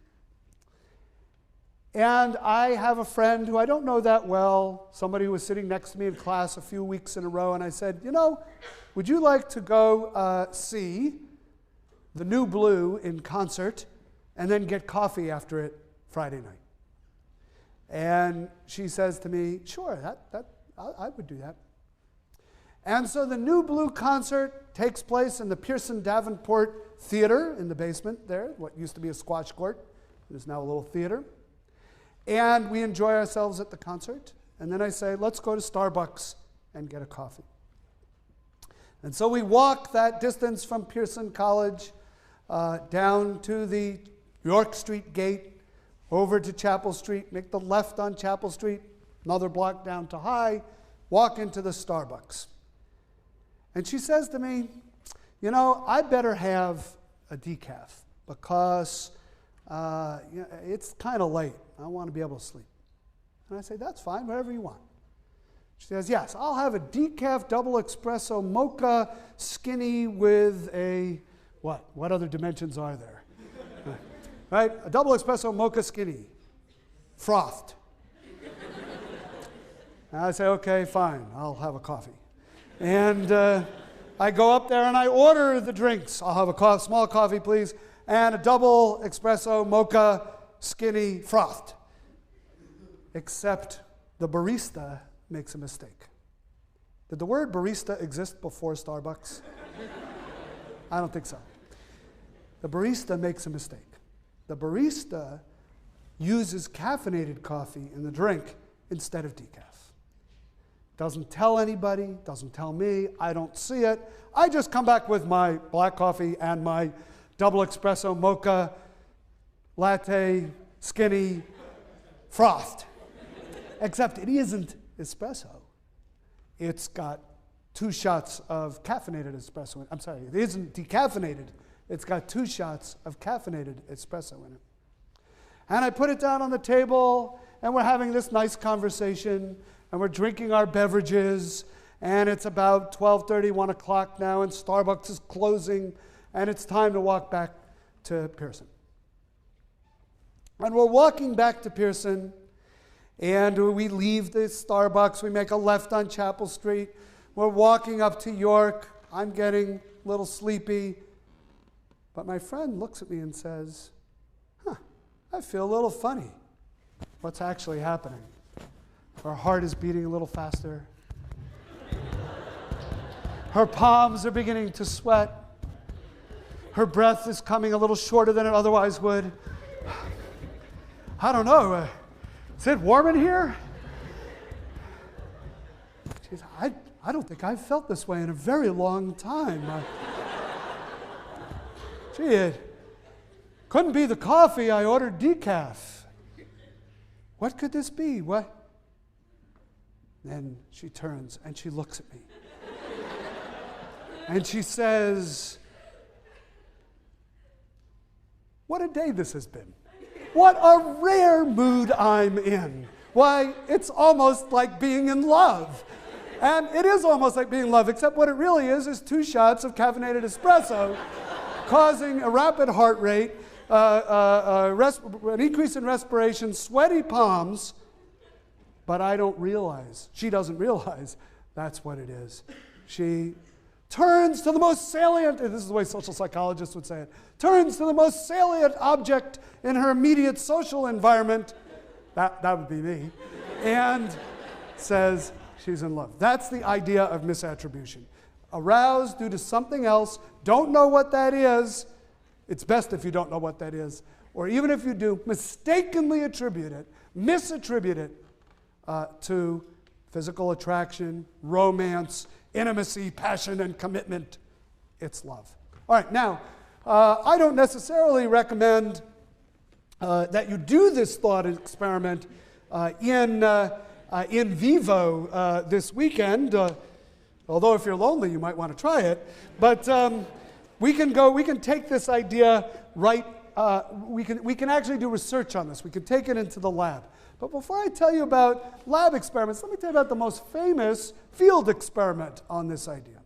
And I have a friend who I don't know that well, somebody who was sitting next to me in class a few weeks in a row, and I said, you know, would you like to go see the New Blue in concert and then get coffee after it Friday night? And she says to me, sure, I would do that. And so the New Blue concert takes place in the Pearson Davenport Theater in the basement there, what used to be a squash court. It is now a little theater. And we enjoy ourselves at the concert. And then I say, let's go to Starbucks and get a coffee. And so we walk that distance from Pearson College down to the York Street gate, over to Chapel Street, make the left on Chapel Street, another block down to High, walk into the Starbucks. And she says to me, you know, I better have a decaf because it's kind of late. I want to be able to sleep. And I say, that's fine, whatever you want. She says, yes, I'll have a decaf double espresso mocha skinny with a, what? What other dimensions are there? Right? A double espresso mocha skinny, frothed. And I say, okay, fine, I'll have a coffee. And I go up there and I order the drinks. I'll have a small coffee, please, and a double espresso mocha skinny frothed. Except the barista makes a mistake. Did the word barista exist before Starbucks? I don't think so. The barista makes a mistake. The barista uses caffeinated coffee in the drink instead of decaf. Doesn't tell anybody, doesn't tell me, I don't see it. I just come back with my black coffee and my double espresso mocha latte skinny frothed. Except it isn't espresso. It's got 2 shots of caffeinated espresso. I'm sorry, it isn't decaffeinated. It's got 2 shots of caffeinated espresso in it. And I put it down on the table, and we're having this nice conversation, and we're drinking our beverages, and it's about 12:30, 1 o'clock now, and Starbucks is closing, and it's time to walk back to Pearson. And we're walking back to Pearson, and we leave the Starbucks, we make a left on Chapel Street, we're walking up to York, I'm getting a little sleepy, but my friend looks at me and says, I feel a little funny. What's actually happening? Her heart is beating a little faster. Her palms are beginning to sweat. Her breath is coming a little shorter than it otherwise would. I don't know. Is it warm in here? She says, I don't think I've felt this way in a very long time. Gee, it couldn't be the coffee. I ordered decaf. What could this be? What? Then she turns and she looks at me. And she says, what a day this has been. What a rare mood I'm in. Why, it's almost like being in love. And it is almost like being in love, except what it really is 2 shots of caffeinated espresso causing a rapid heart rate, an increase in respiration, sweaty palms, but I don't realize, she doesn't realize that's what it is. She turns to the most salient, and this is the way social psychologists would say it, turns to the most salient object in her immediate social environment, that would be me, and says she's in love. That's the idea of misattribution. Aroused due to something else, don't know what that is. It's best if you don't know what that is. Or even if you do, mistakenly attribute it, misattribute it to physical attraction, romance, intimacy, passion, and commitment. It's love. All right, now, I don't necessarily recommend that you do this thought experiment in vivo this weekend, although if you're lonely, you might want to try it. But we can take this idea right, we can actually do research on this. We can take it into the lab. But before I tell you about lab experiments, let me tell you about the most famous field experiment on this idea.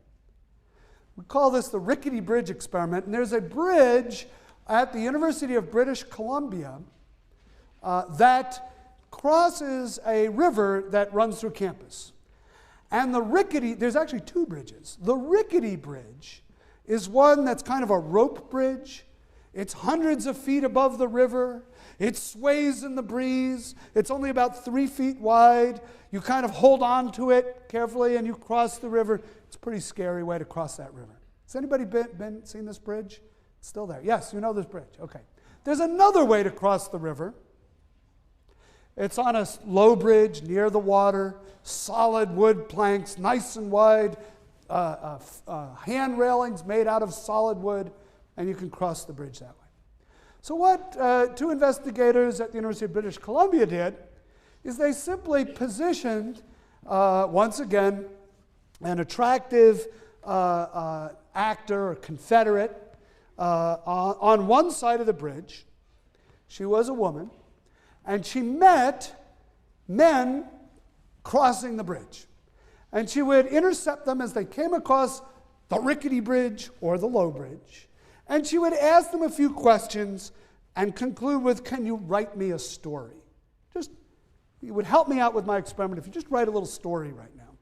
We call this the Rickety Bridge experiment, and there's a bridge at the University of British Columbia that crosses a river that runs through campus. And there's actually two bridges. The rickety bridge is one that's kind of a rope bridge. It's hundreds of feet above the river. It sways in the breeze. It's only about 3 feet wide. You kind of hold on to it carefully and you cross the river. It's a pretty scary way to cross that river. Has anybody seen this bridge? It's still there. Yes, you know this bridge. Okay. There's another way to cross the river. It's on a low bridge near the water, solid wood planks, nice and wide, hand railings made out of solid wood, and you can cross the bridge that way. So what two investigators at the University of British Columbia did is they simply positioned, once again, an attractive actor or confederate on one side of the bridge. She was a woman. And she met men crossing the bridge. And she would intercept them as they came across the rickety bridge or the low bridge. And she would ask them a few questions and conclude with, can you write me a story? You would help me out with my experiment if you just write a little story right now.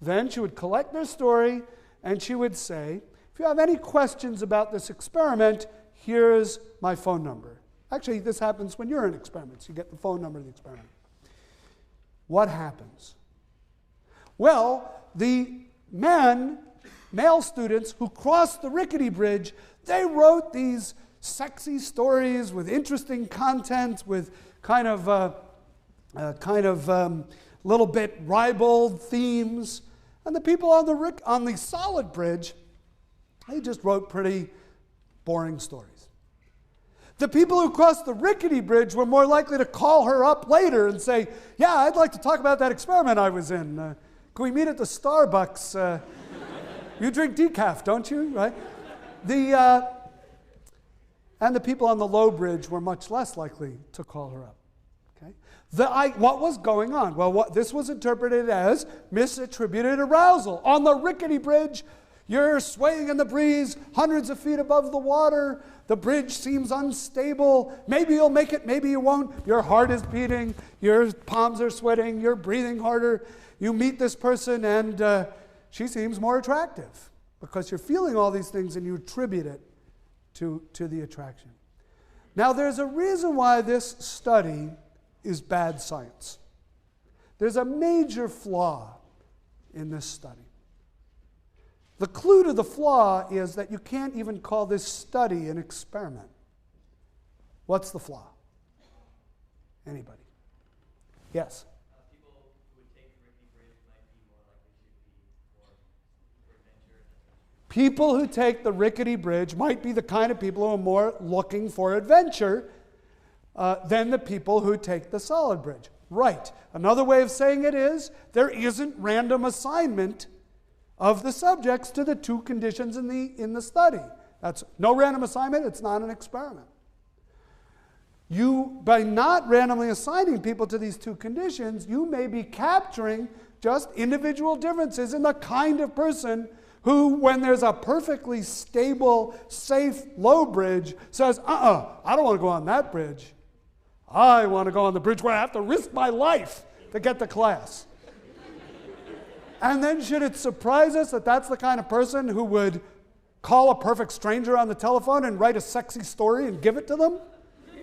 Then she would collect their story and she would say, if you have any questions about this experiment, here's my phone number. Actually, this happens when you're in experiments. You get the phone number of the experiment. What happens? Well, the male students who crossed the rickety bridge, they wrote these sexy stories with interesting content, with kind of little bit ribald themes. And the people on the solid bridge, they just wrote pretty boring stories. The people who crossed the rickety bridge were more likely to call her up later and say, yeah, I'd like to talk about that experiment I was in. Can we meet at the Starbucks? You drink decaf, don't you? Right? And the people on the low bridge were much less likely to call her up. Okay? What was going on? Well, this was interpreted as misattributed arousal. On the rickety bridge, you're swaying in the breeze, hundreds of feet above the water. The bridge seems unstable. Maybe you'll make it, maybe you won't. Your heart is beating. Your palms are sweating. You're breathing harder. You meet this person and she seems more attractive because you're feeling all these things and you attribute it to the attraction. Now, there's a reason why this study is bad science. There's a major flaw in this study. The clue to the flaw is that you can't even call this study an experiment. What's the flaw? Anybody? Yes? People who would take the rickety bridge might be more likely to be more for adventure. People who take the rickety bridge might be the kind of people who are more looking for adventure than the people who take the solid bridge. Right. Another way of saying it is there isn't random assignment of the subjects to the two conditions in the study. That's no random assignment, it's not an experiment. By not randomly assigning people to these two conditions, you may be capturing just individual differences in the kind of person who, when there's a perfectly stable, safe, low bridge, says, I don't want to go on that bridge. I want to go on the bridge where I have to risk my life to get to class. And then should it surprise us that that's the kind of person who would call a perfect stranger on the telephone and write a sexy story and give it to them?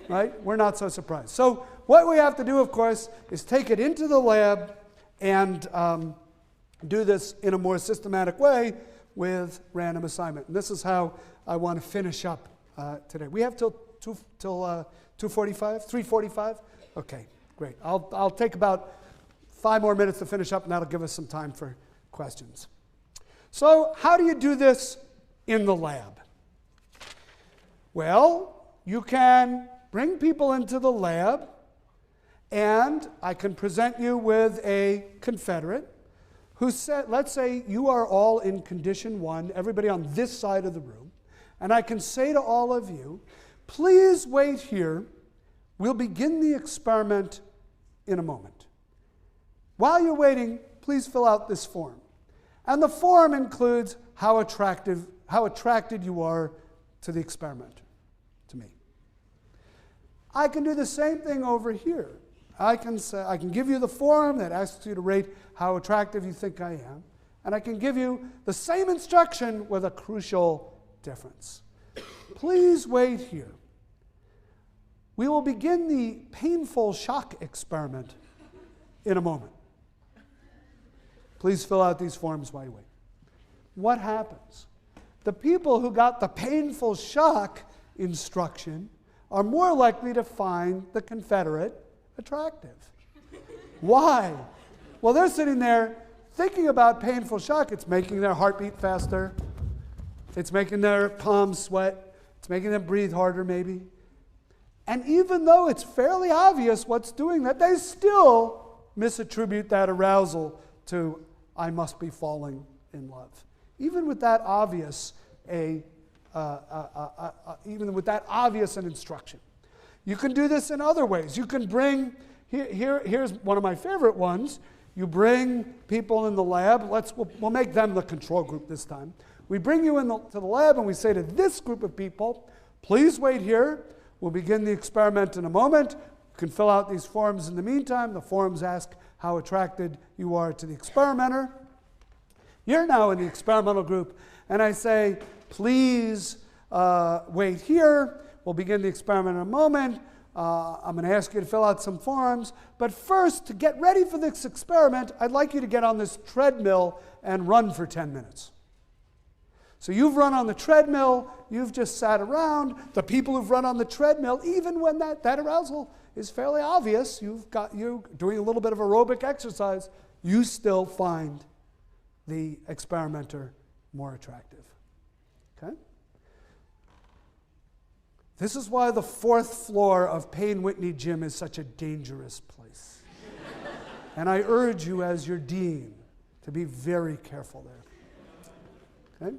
Right? We're not so surprised. So what we have to do, of course, is take it into the lab and do this in a more systematic way with random assignment. And this is how I want to finish up today. We have till 2:45, 3:45? Okay, great. I'll take about 5 more minutes to finish up, and that'll give us some time for questions. So how do you do this in the lab? Well, you can bring people into the lab, and I can present you with a confederate who said, let's say you are all in condition 1, everybody on this side of the room, and I can say to all of you, please wait here. We'll begin the experiment in a moment. While you're waiting, please fill out this form. And the form includes how attracted you are to the experimenter, to me. I can do the same thing over here. I can give you the form that asks you to rate how attractive you think I am, and I can give you the same instruction with a crucial difference. Please wait here. We will begin the painful shock experiment in a moment. Please fill out these forms while you wait. What happens? The people who got the painful shock instruction are more likely to find the Confederate attractive. Why? Well, they're sitting there thinking about painful shock. It's making their heart beat faster. It's making their palms sweat. It's making them breathe harder, maybe. And even though it's fairly obvious what's doing that, they still misattribute that arousal to, I must be falling in love. Even with that obvious an instruction. You can do this in other ways. You can bring, here's one of my favorite ones. You bring people in the lab. We'll make them the control group this time. We bring you to the lab and we say to this group of people, please wait here. We'll begin the experiment in a moment. You can fill out these forms in the meantime. The forms ask how attracted you are to the experimenter. You're now in the experimental group, and I say, please wait here. We'll begin the experiment in a moment. I'm going to ask you to fill out some forms. But first, to get ready for this experiment, I'd like you to get on this treadmill and run for 10 minutes. So you've run on the treadmill. You've just sat around. The people who've run on the treadmill, even when that arousal is fairly obvious, you're doing a little bit of aerobic exercise, you still find the experimenter more attractive. Okay? This is why the 4th floor of Payne Whitney Gym is such a dangerous place. And I urge you as your dean to be very careful there. Okay?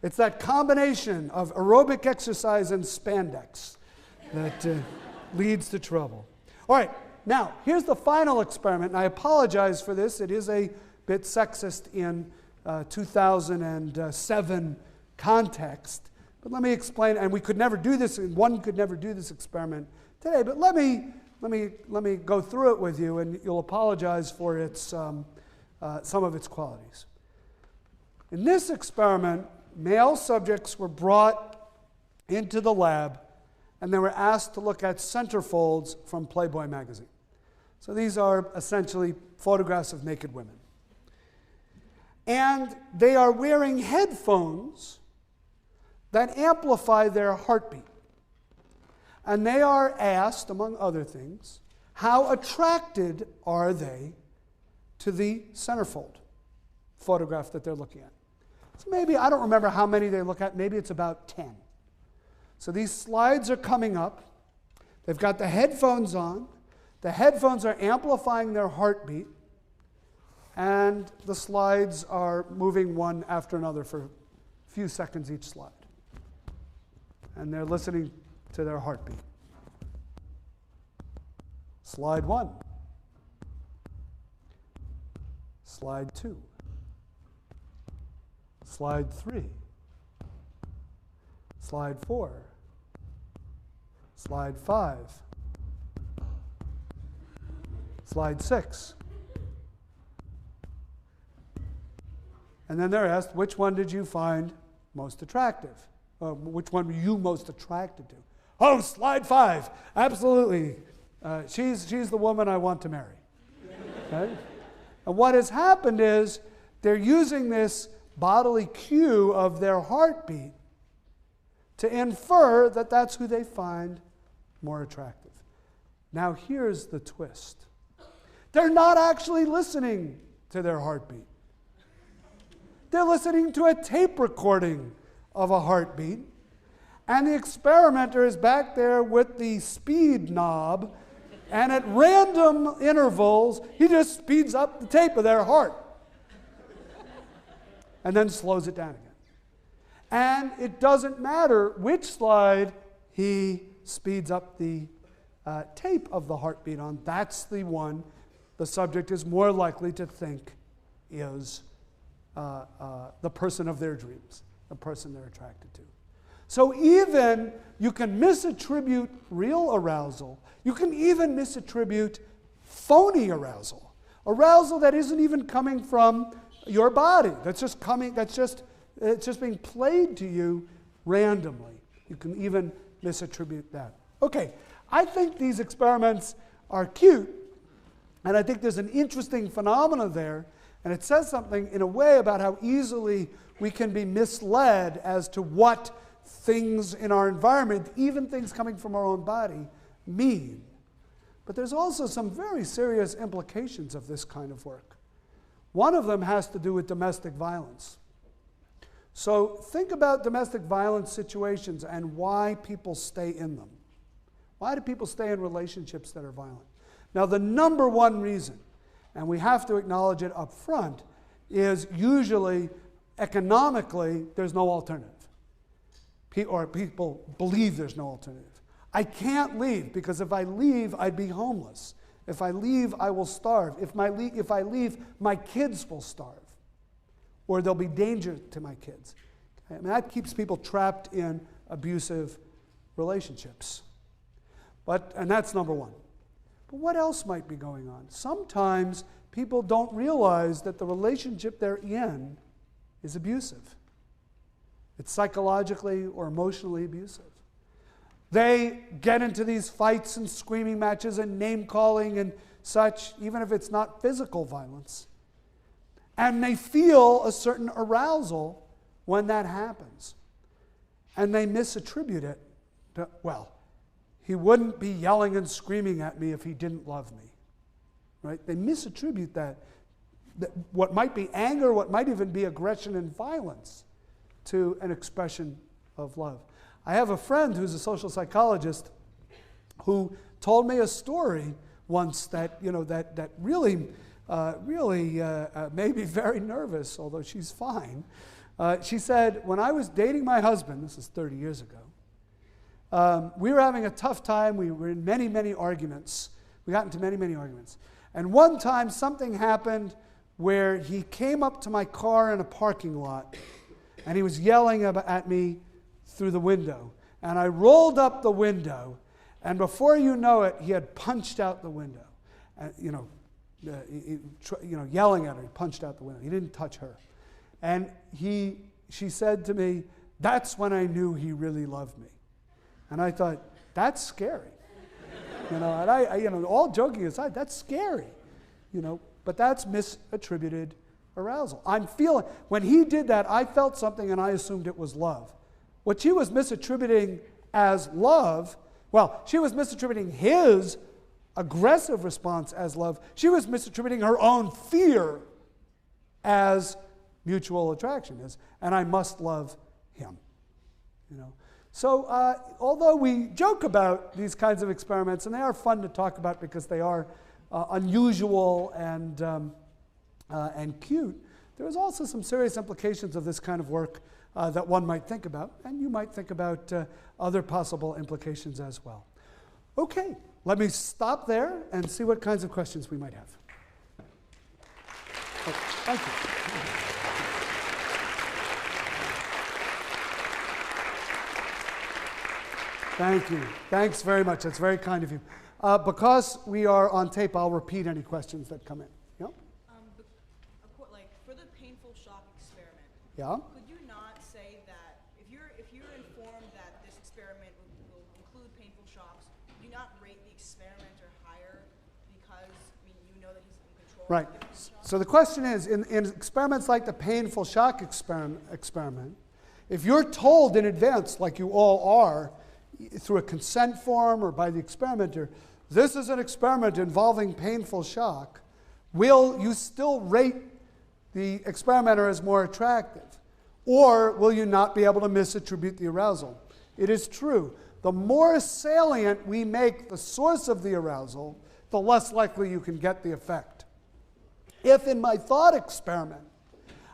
It's that combination of aerobic exercise and spandex that leads to trouble. All right, now, here's the final experiment, and I apologize for this. It is a bit sexist in 2007 context. But let me explain, and we could never do this, and one could never do this experiment today, but let me go through it with you, and you'll apologize for its, some of its qualities. In this experiment, male subjects were brought into the lab, and they were asked to look at centerfolds from Playboy magazine. So these are essentially photographs of naked women. And they are wearing headphones that amplify their heartbeat. And they are asked, among other things, how attracted are they to the centerfold photograph that they're looking at. So maybe, I don't remember how many they look at, maybe it's about 10. So these slides are coming up. They've got the headphones on. The headphones are amplifying their heartbeat. And the slides are moving one after another for a few seconds each slide. And they're listening to their heartbeat. Slide 1. Slide 2. Slide 3. Slide 4. Slide 5. Slide 6. And then they're asked, which one did you find most attractive? Which one were you most attracted to? Oh, slide 5. Absolutely. She's the woman I want to marry. Okay? And what has happened is they're using this bodily cue of their heartbeat to infer that that's who they find more attractive. Now here's the twist. They're not actually listening to their heartbeat. They're listening to a tape recording of a heartbeat, and the experimenter is back there with the speed knob, and at random intervals, he just speeds up the tape of their heart and then slows it down again. And it doesn't matter which slide he speeds up the tape of the heartbeat on. That's the one the subject is more likely to think is the person of their dreams, the person they're attracted to. So even You can misattribute real arousal. You can even misattribute phony arousal. Arousal that isn't even coming from your body. That's just coming, it's just being played to you randomly. You can even misattribute that. Okay, I think these experiments are cute, and I think there's an interesting phenomenon there, and it says something in a way about how easily we can be misled as to what things in our environment, even things coming from our own body, mean. But there's also some very serious implications of this kind of work. One of them has to do with domestic violence. So think about domestic violence situations and why people stay in them. Why do people stay in relationships that are violent? Now, the number one reason, and we have to acknowledge it up front, is usually economically there's no alternative. Or people believe there's no alternative. I can't leave because if I leave, I'd be homeless. If I leave, I will starve. If I leave, my kids will starve. Or there'll be danger to my kids. Okay? I mean, that keeps people trapped in abusive relationships. And that's number one. But what else might be going on? Sometimes people don't realize that the relationship they're in is abusive. It's psychologically or emotionally abusive. They get into these fights and screaming matches and name-calling and such, even if it's not physical violence. And they feel a certain arousal when that happens. And they misattribute it to, well, he wouldn't be yelling and screaming at me if he didn't love me. Right? They misattribute that what might be anger, what might even be aggression and violence, to an expression of love. I have a friend who's a social psychologist who told me a story once that, that really made me very nervous, although she's fine. She said, when I was dating my husband, this is 30 years ago, we were having a tough time. We were in many, many arguments. We got into many, many arguments. And one time something happened where he came up to my car in a parking lot and he was yelling at me through the window. And I rolled up the window, and before you know it, he had punched out the window. Yelling at her, he punched out the window. He didn't touch her. And she said to me, that's when I knew he really loved me. And I thought, that's scary. And all joking aside, that's scary. But that's misattributed arousal. When he did that, I felt something and I assumed it was love. What she was misattributing as love, she was misattributing his aggressive response as love. She was misattributing her own fear as mutual attraction, and I must love him. So although we joke about these kinds of experiments, and they are fun to talk about because they are unusual and cute, there is also some serious implications of this kind of work that one might think about, and you might think about other possible implications as well. Okay, let me stop there and see what kinds of questions we might have. Oh, thank you. Thank you. Thanks very much. That's very kind of you. Because we are on tape, I'll repeat any questions that come in. Yeah? For the painful shock experiment, yeah? Could you not say that if you're informed that this experiment will include painful shocks, do you not rate the experimenter higher because you know that he's in control? Right. So the question is, in experiments like the painful shock experiment, if you're told in advance, like you all are, through a consent form or by the experimenter, this is an experiment involving painful shock, will you still rate the experimenter as more attractive? Or will you not be able to misattribute the arousal? It is true. The more salient we make the source of the arousal, the less likely you can get the effect. If in my thought experiment,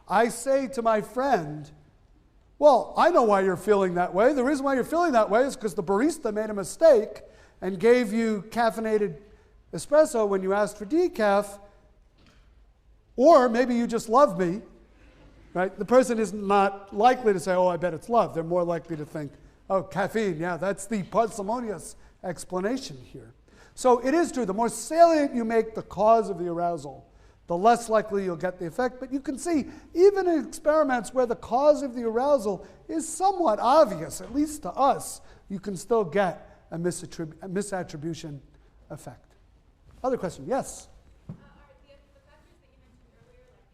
I say to my friend, well, I know why you're feeling that way. The reason why you're feeling that way is because the barista made a mistake and gave you caffeinated espresso when you asked for decaf, or maybe you just love me, right? The person is not likely to say, oh, I bet it's love. They're more likely to think, Oh, caffeine, yeah, that's the parsimonious explanation here. So it is true, the more salient you make the cause of the arousal, the less likely you'll get the effect. But you can see, even in experiments where the cause of the arousal is somewhat obvious, at least to us, you can still get a misattribution effect. Other question, yes? Are the factors that you mentioned earlier, like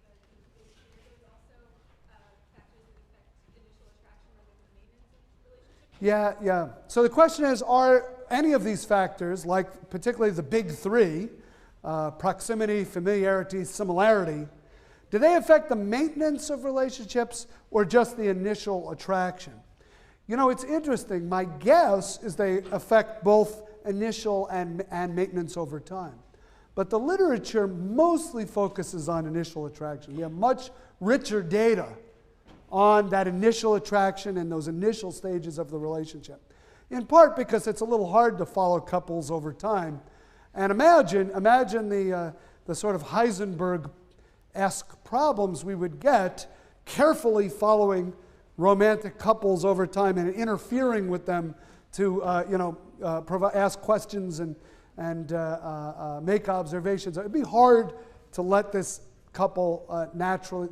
the also factors that affect initial attraction rather than maintenance of relationships? Yeah. So the question is, are any of these factors, like particularly the big three, proximity, familiarity, similarity, do they affect the maintenance of relationships or just the initial attraction? You know, it's interesting. My guess is they affect both initial and maintenance over time. But the literature mostly focuses on initial attraction. We have much richer data on that initial attraction and those initial stages of the relationship. In part because it's a little hard to follow couples over time. And imagine the sort of Heisenberg-esque problems we would get carefully following romantic couples over time and interfering with them to ask questions and make observations. It'd be hard to let this couple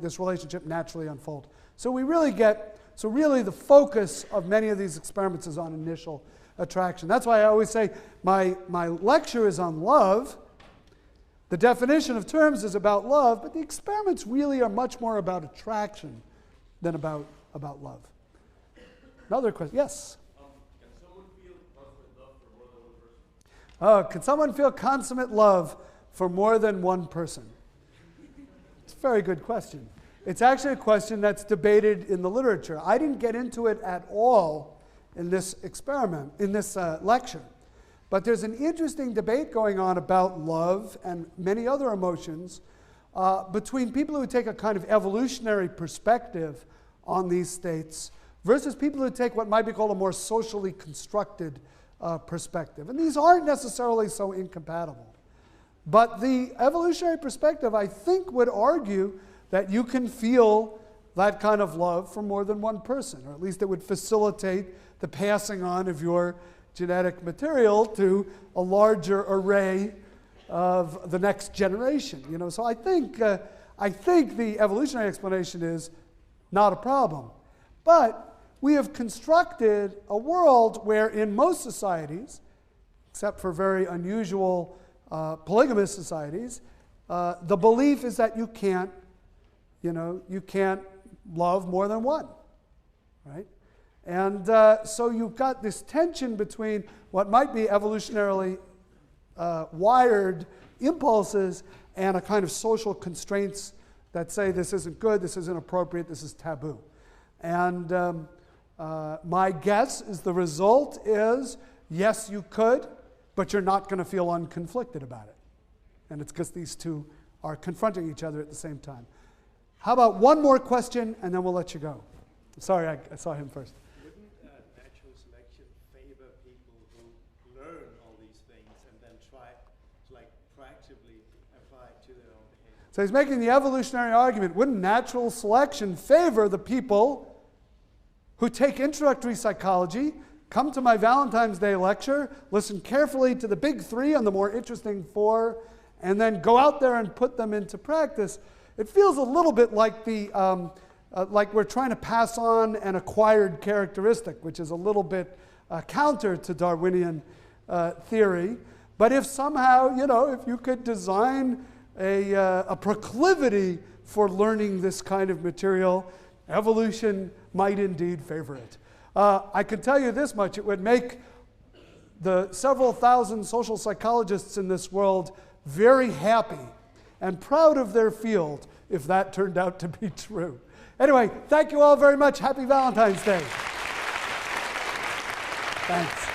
this relationship naturally unfold. So really the focus of many of these experiments is on initial attraction. That's why I always say my lecture is on love. The definition of terms is about love, but the experiments really are much more about attraction than about love. Another question, yes? Can someone feel consummate love for more than one person? It's a very good question. It's actually a question that's debated in the literature. I didn't get into it at all in this experiment, in this lecture. But there's an interesting debate going on about love and many other emotions between people who take a kind of evolutionary perspective on these states versus people who take what might be called a more socially constructed perspective. And these aren't necessarily so incompatible. But the evolutionary perspective, I think, would argue that you can feel that kind of love for more than one person, or at least it would facilitate the passing on of your genetic material to a larger array of the next generation. You know, so I think the evolutionary explanation is not a problem. But we have constructed a world where in most societies, except for very unusual polygamous societies, the belief is that you can't love more than one, right? And so you've got this tension between what might be evolutionarily wired impulses and a kind of social constraints that say this isn't good, this isn't appropriate, this is taboo. And my guess is the result is, yes, you could, but you're not going to feel unconflicted about it. And it's because these two are confronting each other at the same time. How about one more question, and then we'll let you go. Sorry, I saw him first. Wouldn't natural selection favor people who learn all these things and then try to proactively apply it to their own behavior? So he's making the evolutionary argument. Wouldn't natural selection favor the people who take introductory psychology, come to my Valentine's Day lecture, listen carefully to the big three and the more interesting four, and then go out there and put them into practice? It feels a little bit like like we're trying to pass on an acquired characteristic, which is a little bit counter to Darwinian theory. But if somehow, if you could design a proclivity for learning this kind of material, evolution might indeed favor it. I can tell you this much: it would make the several thousand social psychologists in this world very happy and proud of their field if that turned out to be true. Anyway, thank you all very much. Happy Valentine's Day. Thanks.